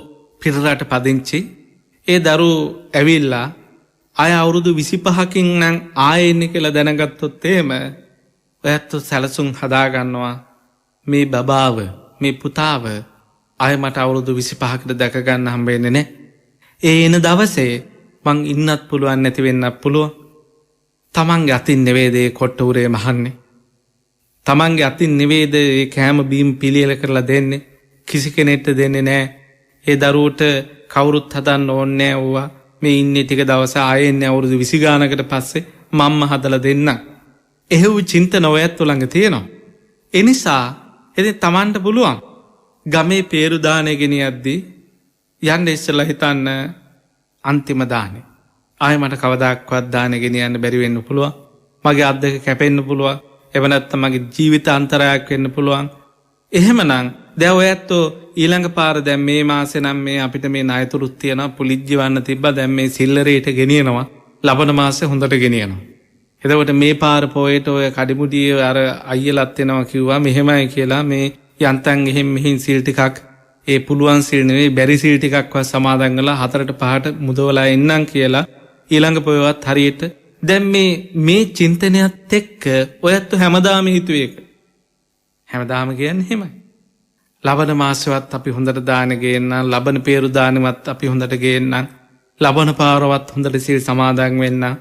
Speaker 4: පිටරට පදිංචි. ඒ දරුවෝ ඇවිල්ලා අය අවුරුදු 25කින් නම් ආයෙ ඉන්නේ කියලා දැනගත්තොත් එහෙම ඔයත්තු සැලසුම් හදා ගන්නවා. මේ බබාව, මේ පුතාව ආයෙ මට අවුරුදු 25කට දැක ගන්න හම්බ වෙන්නේ නැහැ. ඒ එන දවසේ මං ඉන්නත් පුළුවන් නැති වෙන්නත් පුළුවන්. තමන්ගේ අතින් නෙවෙයිද ඒ කොට්ටුරේ මහන්නේ. තමන්ගේ අතින් නෙවෙයිද ඒ කෑම බීම් පිළියෙල කරලා දෙන්නේ. කිසි කෙනෙක්ට දෙන්නේ නැහැ. ඒ දරුවට කවුරුත් හදන්න ඕනේ නැහැ ඕවා. මේ ඉන්නේ ටික දවස් ආයෙන්නේ අවුරුදු 20 ගානකට පස්සේ මම්ම හදලා දෙන්න. එහෙව් චින්තන ඔයත් ළඟ තියෙනවා. එනිසා ඉතින් Tamanට පුළුවන් ගමේ peeru දානෙ ගෙනියද්දී යන්න ඉස්සෙල්ලා හිතන්න අන්තිම දානෙ. ආයෙ මට කවදාක්වත් දානෙ ගෙනියන්න බැරි වෙන්න පුළුවන්. මගේ අත් දෙක කැපෙන්න පුළුවන්. එව නැත්නම් මගේ ජීවිත අන්තරායක් වෙන්න පුළුවන්. එහෙමනම් දැන් ඔයත්ෝ ඊළඟ පාර දැන් මේ මාසේ නම් මේ අපිට මේ ණයතුරුත් තියනවා පුලිත් ජීවන්න තිබ්බා දැන් මේ සිල්ලරේට ගෙනියනවා ලබන මාසේ හොඳට ගෙනියනවා. එතකොට මේ පාර පොයට ඔය කඩිමුඩිය අර අයියලත් වෙනවා කිව්වා මෙහෙමයි කියලා මේ යන්තම් එහෙම් මෙහින් සිල් ටිකක් ඒ පුළුවන් සිල් නෙවෙයි බැරි සිල් ටිකක්වත් සමාදන් කරලා 4ට 5ට මුදවලා එන්නම් කියලා ඊළඟ පොයවත් හරියට දැන් මේ චින්තනයත් එක්ක ඔයත් හැමදාම හිතුවේ ඒක. හැමදාම කියන්නේ එහෙමයි. ලබන මාසෙවත් අපි හොඳට දාන ගේන්නම් ලබන peeru දානෙවත් අපි හොඳට ගේන්නම් ලබන පාරවත් හොඳට සිල් සමාදන් වෙන්නම්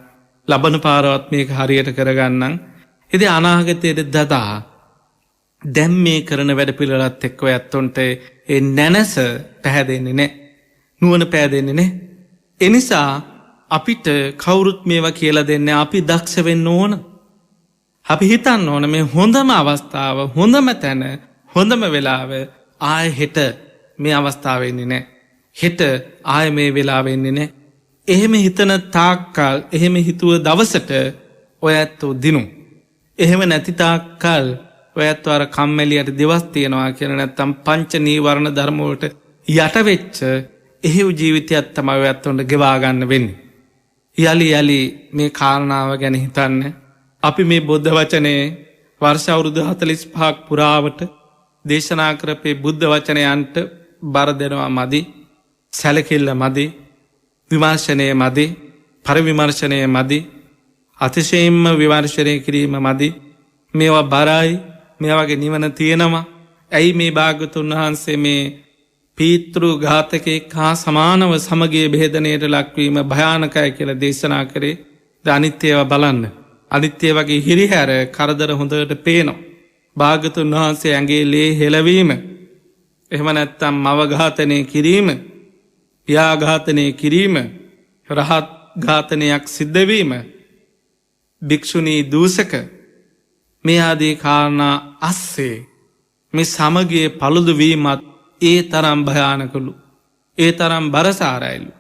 Speaker 4: ලබන පාරවත් මේක හරියට කරගන්නම්. ඉතින් අනාගතයේ දදා දැන් මේ කරන වැඩ පිළිවෙලත් එක්ක ඔයත්ොන්ට ඒ නැනස පැහැදෙන්නේ නැහැ. නුවණ පැහැදෙන්නේ නැහැ. ඒ නිසා අපිට කවුරුත් මේවා කියලා දෙන්නේ අපි දක්ෂ වෙන්න ඕන. අපි හිතන්න ඕන මේ හොඳම අවස්ථාව හොඳම තැන හොඳම වෙලාව ආයෙ හෙට මේ අවස්ථාව වෙන්නේ නැහැ. හෙට ආයෙ මේ වෙලාව වෙන්නේ නැහැ. එහෙම හිතන තාක්කල් එහෙම හිතුව දවසට ඔයත් දිනු. එහෙම නැති තාක්කල් ඔයත් අර කම්මැලියට දවස් තියනවා කියලා නැත්තම් පංච නීවරණ ධර්ම වලට යට වෙච්ච එහෙව් ජීවිතයක් තමයි ඔයත් උන්ට ගෙවා ගන්න වෙන්නේ. යලි මේ කාරණාව ගැන හිතන්න. අපි මේ බුද්ධ වචනේ වර්ෂ අවුරුදු 45ක් පුරාවට දේශනා කරපේ බුද්ධ වචනයන්ට බර දෙනවා මදි, සැලකිල්ල මදි, විමර්ශනය මදි, පරිවිමර්ශනය මදි, අතිශයින්ම විමර්ශනය කිරීම මදි. මේවා බරයි, මේ වගේ නිවන තියෙනවා. ඇයි මේ භාග්‍යවතුන් වහන්සේ මේ පීතෘ ඝාතකෙක් හා සමානව සමගිය බෙහෙදණයට ලක්වීම භයානකයි කියලා දේශනා කරේ? අනිත් ඒවා බලන්න. අනිත් ඒ වගේ හිරිහැර කරදර හොඳට පේනවා. භාග්‍යවතුන් වහන්සේ ඇඟේ ලේ හෙලවීම, එහෙම නැත්නම් මව ඝාතනය කිරීම, පියා ඝාතනය කිරීම, රහත් ඝාතනයක් සිද්ධ වීම, භික්ෂුණී දූෂක මේ ආදී කාරණා අස්සේ මේ සමගියේ පළුදු වීමත් ඒ තරම් භයානකලු, ඒ තරම් බරසාරයිලු.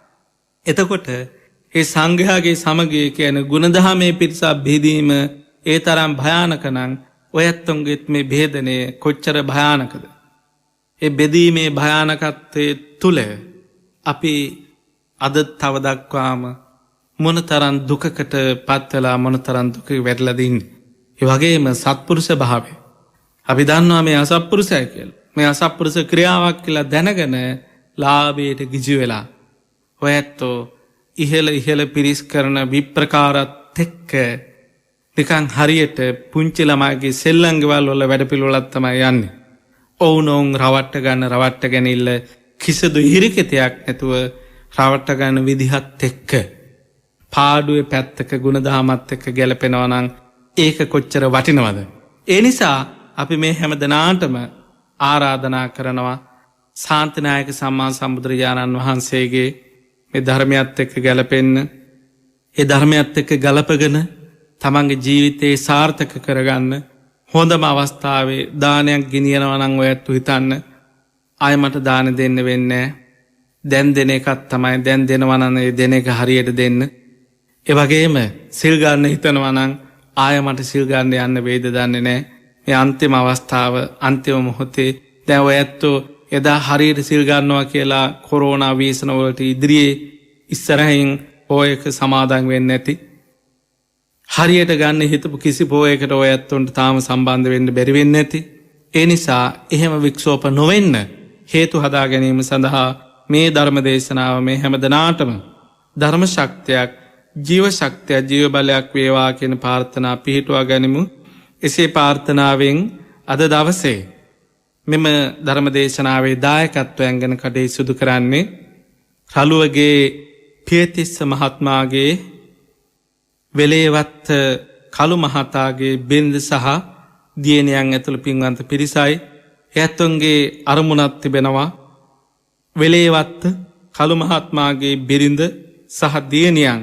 Speaker 4: එතකොට ඒ සංඝයාගේ සමගිය කියන ගුණදහමේ පිරිසක් බෙදීම ඒ තරම් භයානක නම් ඔයත්තුන්ගෙත් මේ බෙදනේ කොච්චර භයානකද? ඒ බෙදීමේ භයානකත්වයේ තුල අපි අද තව දක්වාම මොනතරම් දුකකට පත් වෙලා මොනතරම් දුක වැටලාද ඉන්නේ. ඒ වගේම සත්පුරුෂ භාවය අපි දන්නවා මේ අසත්පුරුෂය කියලා. මේ අසත්පුරුෂ ක්‍රියාවක් කියලා දැනගෙන ලාභයට ගිජු වෙලා ඔයත්ෝ ඉහළ පිරිස් කරන විප්‍රකාරත් එක්ක නිකන් හරියට පුංචි ළමයිගේ සෙල්ලම් ගෙවල් වල වැඩපිළිවෙලක් තමයි යන්නේ. ඔවුනොන් රවට්ට ගන්න ඉල්ල කිසිදු හිරිකෙතයක් නැතුව රවට්ට ගන්න විදිහත් එක්ක පාඩුවේ පැත්තක ගුණදහමත් එක්ක ගැලපෙනවා නම් ඒක කොච්චර වටිනවද? ඒ නිසා අපි මේ හැම දිනාටම ආරාධනා කරනවා ශාන්තිනායක සම්මා සම්බුදුරජාණන් වහන්සේගේ මේ ධර්මයත් එක්ක ගැලපෙන්න. ඒ ධර්මයත් එක්ක ගලපගෙන තමන්ගේ ජීවිතේ සාර්ථක කරගන්න හොඳම අවස්ථාවේ දානයක් ගෙනියනවා නම් ඔයත් හිතන්න ආයෙ මට දාන දෙන්න වෙන්නේ දැන් දෙන එකක් තමයි. දැන් දෙනවා නම් ඒ දෙන එක හරියට දෙන්න. ඒ වගේම සිල් ගන්න හිතනවා නම් ආයෙ මට සිල් ගන්න යන්න වේද දන්නේ නැහැ. මේ අන්තිම අවස්ථාව අන්තිම මොහොතේ දැන් ඔයත්ෝ එදා හරියට සිල් ගන්නවා කියලා කොරෝනා වීසන වලට ඉදිරියේ ඉස්සරහින් පොයක සමාදන් වෙන්නේ නැති, හරියට ගන්න හිතපු කිසි පොයකට ඔයත්තුන්ට තාම සම්බන්ධ වෙන්න බැරි වෙන්නේ නැති. ඒ නිසා එහෙම වික්ෂෝප නොවෙන්න හේතු හදා ගැනීම සඳහා මේ ධර්ම දේශනාව මේ හැම දිනාටම ධර්ම ශක්තියක්, ජීව ශක්තියක්, ජීව බලයක් වේවා කියන ප්‍රාර්ථනා පිහිටුවා ගනිමු. එසේ ප්‍රාර්ථනාවෙන් අද දවසේ මෙම ධර්ම දේශනාවේ දායකත්වයෙන් ගැන කටයුතු සිදු කරන්නේ රළුවගේ පියතිස්ස මහත්මයාගේ, වෙලේවත් කළු මහතාගේ බිරිඳ සහ දියණියන් ඇතුළු පින්වන්ත පිරිසයි. එයත්තුන්ගේ අරමුණක් තිබෙනවා වෙලේවත් කළු මහත්මයාගේ බිරිඳ සහ දියණියන්,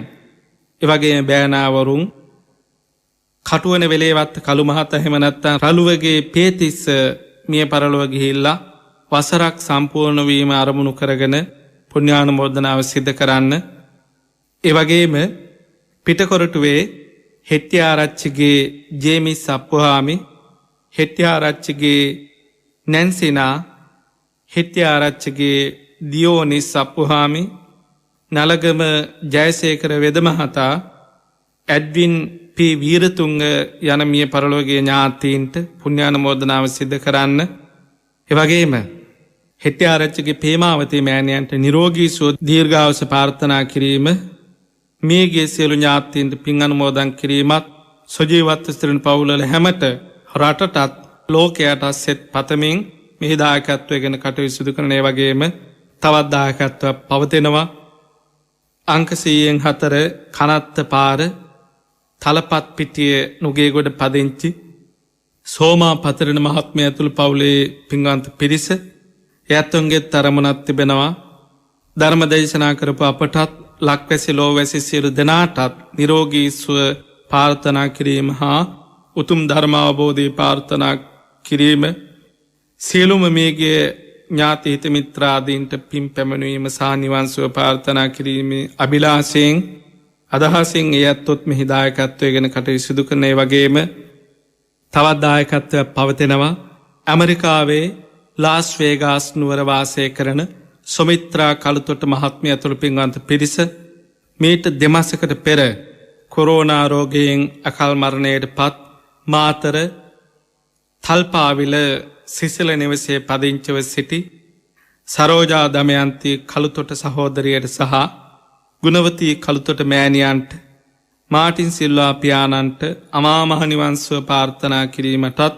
Speaker 4: එවැගේම බෑනාවරුන් කටුවන වෙලේවත් කළු මහත එහෙම නැත්නම් රළුවගේ පේතිස්ස මිය පරලොව ගිහිල්ලා වසරක් සම්පූර්ණ වීම අරමුණු කරගෙන පුණ්‍යානුමෝදනාව සිදු කරන්න. ඒ වගේම පිටකොරටුවේ හෙට්ටිආරච්චිගේ ජේමිස් අප්පුහාමි, හෙට්ටිආරච්චිගේ නැන්සිනා, හෙට්ටිආරච්චිගේ දියෝනිස් අප්පුහාමි, නලගම ජයසේකර වෙද මහතා, ඇඩ්වින් පී වීරතුංග යන මිය පරලෝකීය ඥාතීන්ට පුණ්‍යානුමෝදනාව සිදු කරන්න. එවැගේම හෙට්ටිආරච්චිගේ පේමාවතී මෑණියන්ට නිරෝගී සුව දීර්ඝායුෂ ප්‍රාර්ථනා කිරීම, මියගිය සියලු ඥාතීන්ට පින් අනුමෝදන් කිරීමත්, සජීවත්ව සිටින පවුල්වල හැමත රටටත් ලෝකයටත් සෙත් පතමින් මේ දායකත්වය ගැන කටයුතු සිදු කරන. ඒ වගේම තවත් දායකත්වයක් පවතිනවා. අංක 104 කනත්ත පාර තලපත් පිටිය නුගේගොඩ පදිංචි සෝමා පතරණ මහත්මයා ඇතුළු පවුලේ පින්වන්ත පිරිස එයත්තුන්ගේ තරමුණක් තිබෙනවා. ධර්ම දේශනා කරපු අපටත් ලක්වැසි ලෝවැසි සියලු දෙනාටත් නිරෝගී සුව ප්‍රාර්ථනා කිරීම හා උතුම් ධර්ම අවබෝධය ප්‍රාර්ථනා කිරීම, සියලුම මේගේ ඥාති හිත මිත්‍රාදීන්ට පින් පැමිණීම සහ නිවන් සුව ප්‍රාර්ථනා කිරීමේ අභිලාෂයෙන් අදහසින් එයත්ොත් මෙහි දායකත්වය ගැන කටයුතු සිදු කරන. ඒ වගේම තවත් දායකත්වයක් පවතිනවා. ඇමරිකාවේ ලාස් වේගාස් නුවර වාසය කරන සොමිත්‍රා කළුතොට මහත්මිය ඇතුළු පින්වන්ත පිරිස මීට දෙමාසකට පෙර කොරෝනා රෝගයෙන් අකල් මරණයට පත් මාතර තල්පාවිල සිසිල නිවසේ පදිංචිව සිටි සරෝජා දමයන්ති කළුතොට සහෝදරියට සහ ගුණවතී කළුතොට මෑණියන්ට, මාටින් සිල්වා පියාණන්ට අමා මහ නිවන් සුව ප්‍රාර්ථනා කිරීමටත්,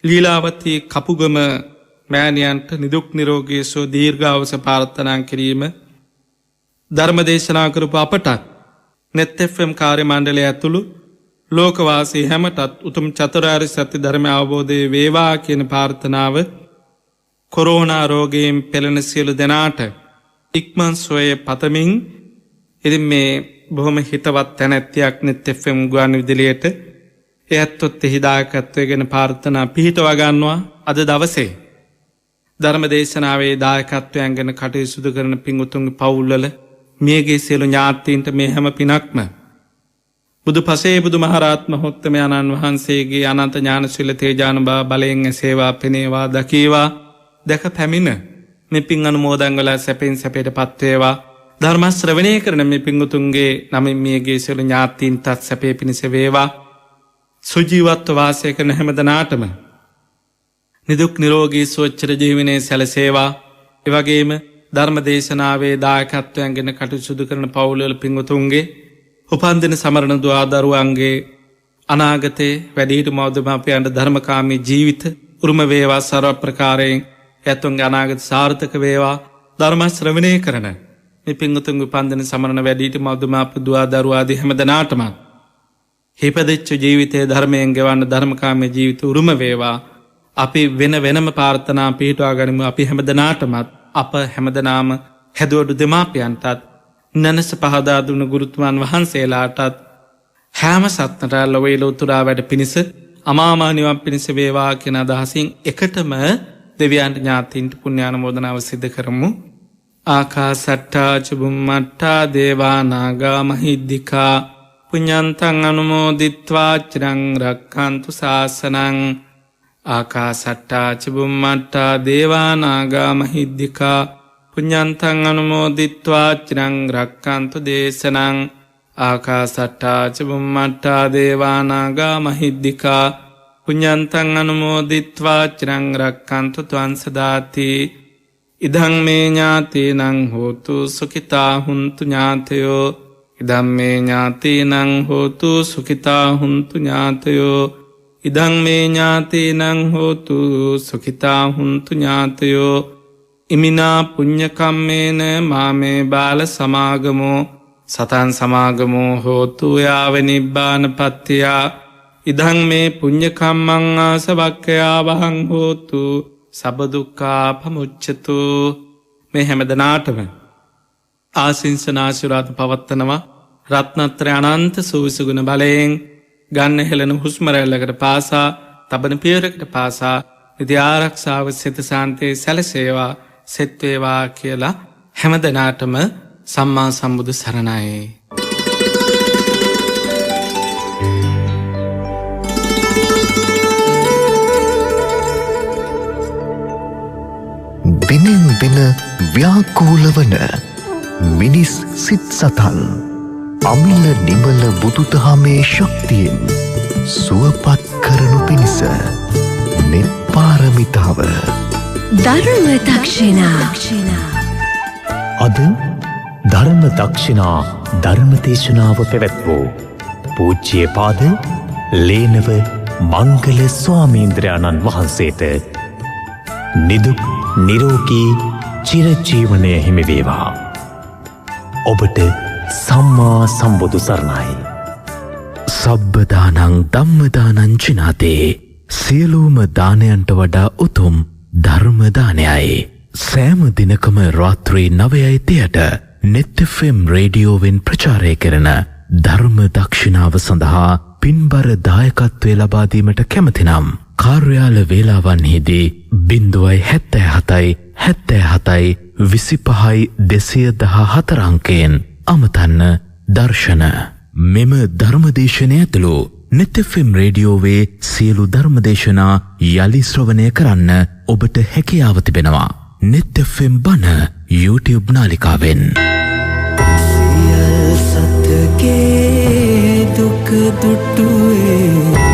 Speaker 4: ලීලාවතී කපුගම මෑණියන්ට නිදුක් නිරෝගී සුව දීර්ඝායුෂ ප්‍රාර්ථනා කිරීම, ධර්ම දේශනා කරපු අපටත් net fm කාර්ය මණ්ඩලය ඇතුළු ලෝකවාසී හැමටත් උතුම් චතුරාර්ය සත්‍ය ධර්ම අවබෝධය වේවා කියන ප්‍රාර්ථනාව, කොරෝනා රෝගයෙන් පෙළෙන සියලු දෙනාට ඉක්මන් සුවය පතමින් ඉතින් මේ බොහොම හිතවත් තැනැත්තියක් net fm ගුවන් විදුලියට එයත්ොත් එහි දායකත්වය ගැන ප්‍රාර්ථනා පිහිටවා ගන්නවා. අද දවසේ ධර්ම දේශනාවේ දායකත්වයන් ගැන කටයුතු සිදු කරන පින්වුතුන්ගේ පවුල්වල මියගේ සියලු ඥාතීන්ට මේ හැම පිනක්ම බුදු පසේ බුදු මහරහත් මහෝත්තමයන්න් වහන්සේගේ අනන්ත ඥාන ශීල තේජානුභාව බලයෙන් ඇසේවා පෙනේවා දකීවා. දැක පැමිණ මේ පින් අනුමෝදන් වල සැපෙන් සැපයට පත් වේවා. ධර්ම ශ්‍රවණය කරන මේ පින්වුතුන්ගේ නමින් මියගේ සියලු ඥාතීන්ටත් සැපේ පිණිස වේවා. සුජීවත්ව වාසය කරන හැම දෙනාටම නිදුක් නිරෝගී සුවචිර ජීවනයේ සැලසේවා. ඒ වගේම ධර්ම දේශනාවේ දායකත්වයන් ගැන කටයුතු සිදු කරන පවුල්වල පින්වතුන්ගේ උපන්දින සමරන දුවා දරුවන්ගේ අනාගතේ වැඩිහිටි මව්දෙමාපියන්ට ධර්මකාමී ජීවිත උරුම වේවා. සර්ව ප්‍රකාරයෙන් ඇතුන්ගේ අනාගත සාර්ථක වේවා. ධර්ම ශ්‍රවණය කරන මේ පින්වතුන්ගේ උපන්දින සමරන වැඩිහිටි මව්දෙමාපි දුවා දරුවා ආදී හැම දෙනාටම හිපදිච්ච ජීවිතයේ ධර්මයෙන් ගෙවන්න ධර්මකාමී ජීවිත උරුම වේවා. අපි වෙනම ප්‍රාර්ථනා පිටවා ගනිමු. අපි හැම දෙනාටමත් අප හැමදෙනාම හැදුවඩු දෙමාපියන්ටත් නනස පහදා දුන්න ගුරුතුමන් වහන්සේලාටත් හැම සත්නට ලොවේ උතුරා වැඩ පිණිස අමා මහ නිවන් පිණිස වේවා කියන අදහසින් එකටම දෙවියන්ට ඥාතීන්ට පුණ්‍යානුමෝදනාව සිදු කරමු. ආකාසට්ටා ච බුම්මට්ටා දේවා නාග මහිද්దికා පුඤ්ඤන්තං අනුමෝදිත්වා චිරං රක්ඛන්තු ශාසනං. ආකාසට්ටා ච බුම්මට්ටා දේවා නාග මහිද්దికා පුඤ්ඤන්තං අනුමෝදිත්වා චිරං රක්ඛන්තු දේශනං. ආකාසට්ටා ච බුම්මට්ටා දේවා නාග මහිද්దికා පුඤ්ඤන්තං අනුමෝදිත්වා චිරං රක්ඛන්තු ත්වං සදාති. ඉදං මේ ඥාතීනං හෝතු සුඛිතා හුන්තු ඥාතයෝ. ඉදං මේ ඥාතීනං හෝතු සුඛිතා හුන්තු ඥාතයෝ. ඉදං මේ ඥාතීනං හෝතු සුඛිතා හුන්තු ඥාතයෝ. ඉමිනා පුඤ්ඤ කම්මේන මාමේ බාල සමාගමෝ සතං සමාගමෝ හෝතු යාව නිබ්බානපත්තිය. ඉදං මේ පුඤ්ඤ කම්මං ආසවක්ඛයා වහං හෝතු සබ්බ දුක්ඛා පමුච්ඡතු. මේ හැමදෙනාටම ආශිංසන ආශිර්වාද පවත්වනවා. රත්නත්‍රය අනන්ත සූවිසි ගුණ බලයෙන් ගන්න හෙළන හුස්ම රැල්ලකට පාසා තබන පියවරකට පාසා නිදි ආරක්ෂාව සිත සාන්තයේ සැලසේවා සෙත් වේවා කියලා හැමදෙනාටම සම්මා සම්බුදු සරණයි.
Speaker 1: දිනෙන් දින ව්‍යාකූල වන මිනිස් සිත් සතන් අමිල නිමල බුදුදහමේ ශක්තියෙන් සුවපත් කරනු පිණිස නිර්පාරමිතාව
Speaker 2: ධර්ම දක්ෂිනා
Speaker 3: අද ධර්ම දක්ෂිනා ධර්මදේශනාව පැවැත්වූ පූජ්‍ය පාද ලේනව මංගල ස්වාමීන්ද්‍රයාණන් වහන්සේට නිදුක් නිරෝගී චිරජීවනය හිමි වේවා. ඔබට සම්මා සම්බුදු සරණයි.
Speaker 5: සබ්බදානං ධම්මදානං චිනාතේ සියලුම දානයන්ට වඩා උතුම් ධර්ම දානයයි. සෑම දිනකම රාත්‍රී 9:30ට net FM රේඩියෝවෙන් ප්‍රචාරය කරන ධර්ම දක්ෂිනාව සඳහා පින්බර දායකත්වය ලබා දීමට කැමතිනම් කාර්යාල වේලාවන්හිදී 077 77 25 214 අංකයෙන් අමතන්න දර්ශන. මෙම ධර්මදේශනය ඇතුළු net FM රේඩියෝවේ සියලු ධර්මදේශනා යලි ශ්‍රවණය කරන්න ඔබට හැකියාව තිබෙනවා. net FM බණ YouTube නාලිකාවෙන්.
Speaker 6: සියල් සතගේ දුක දුටුවේ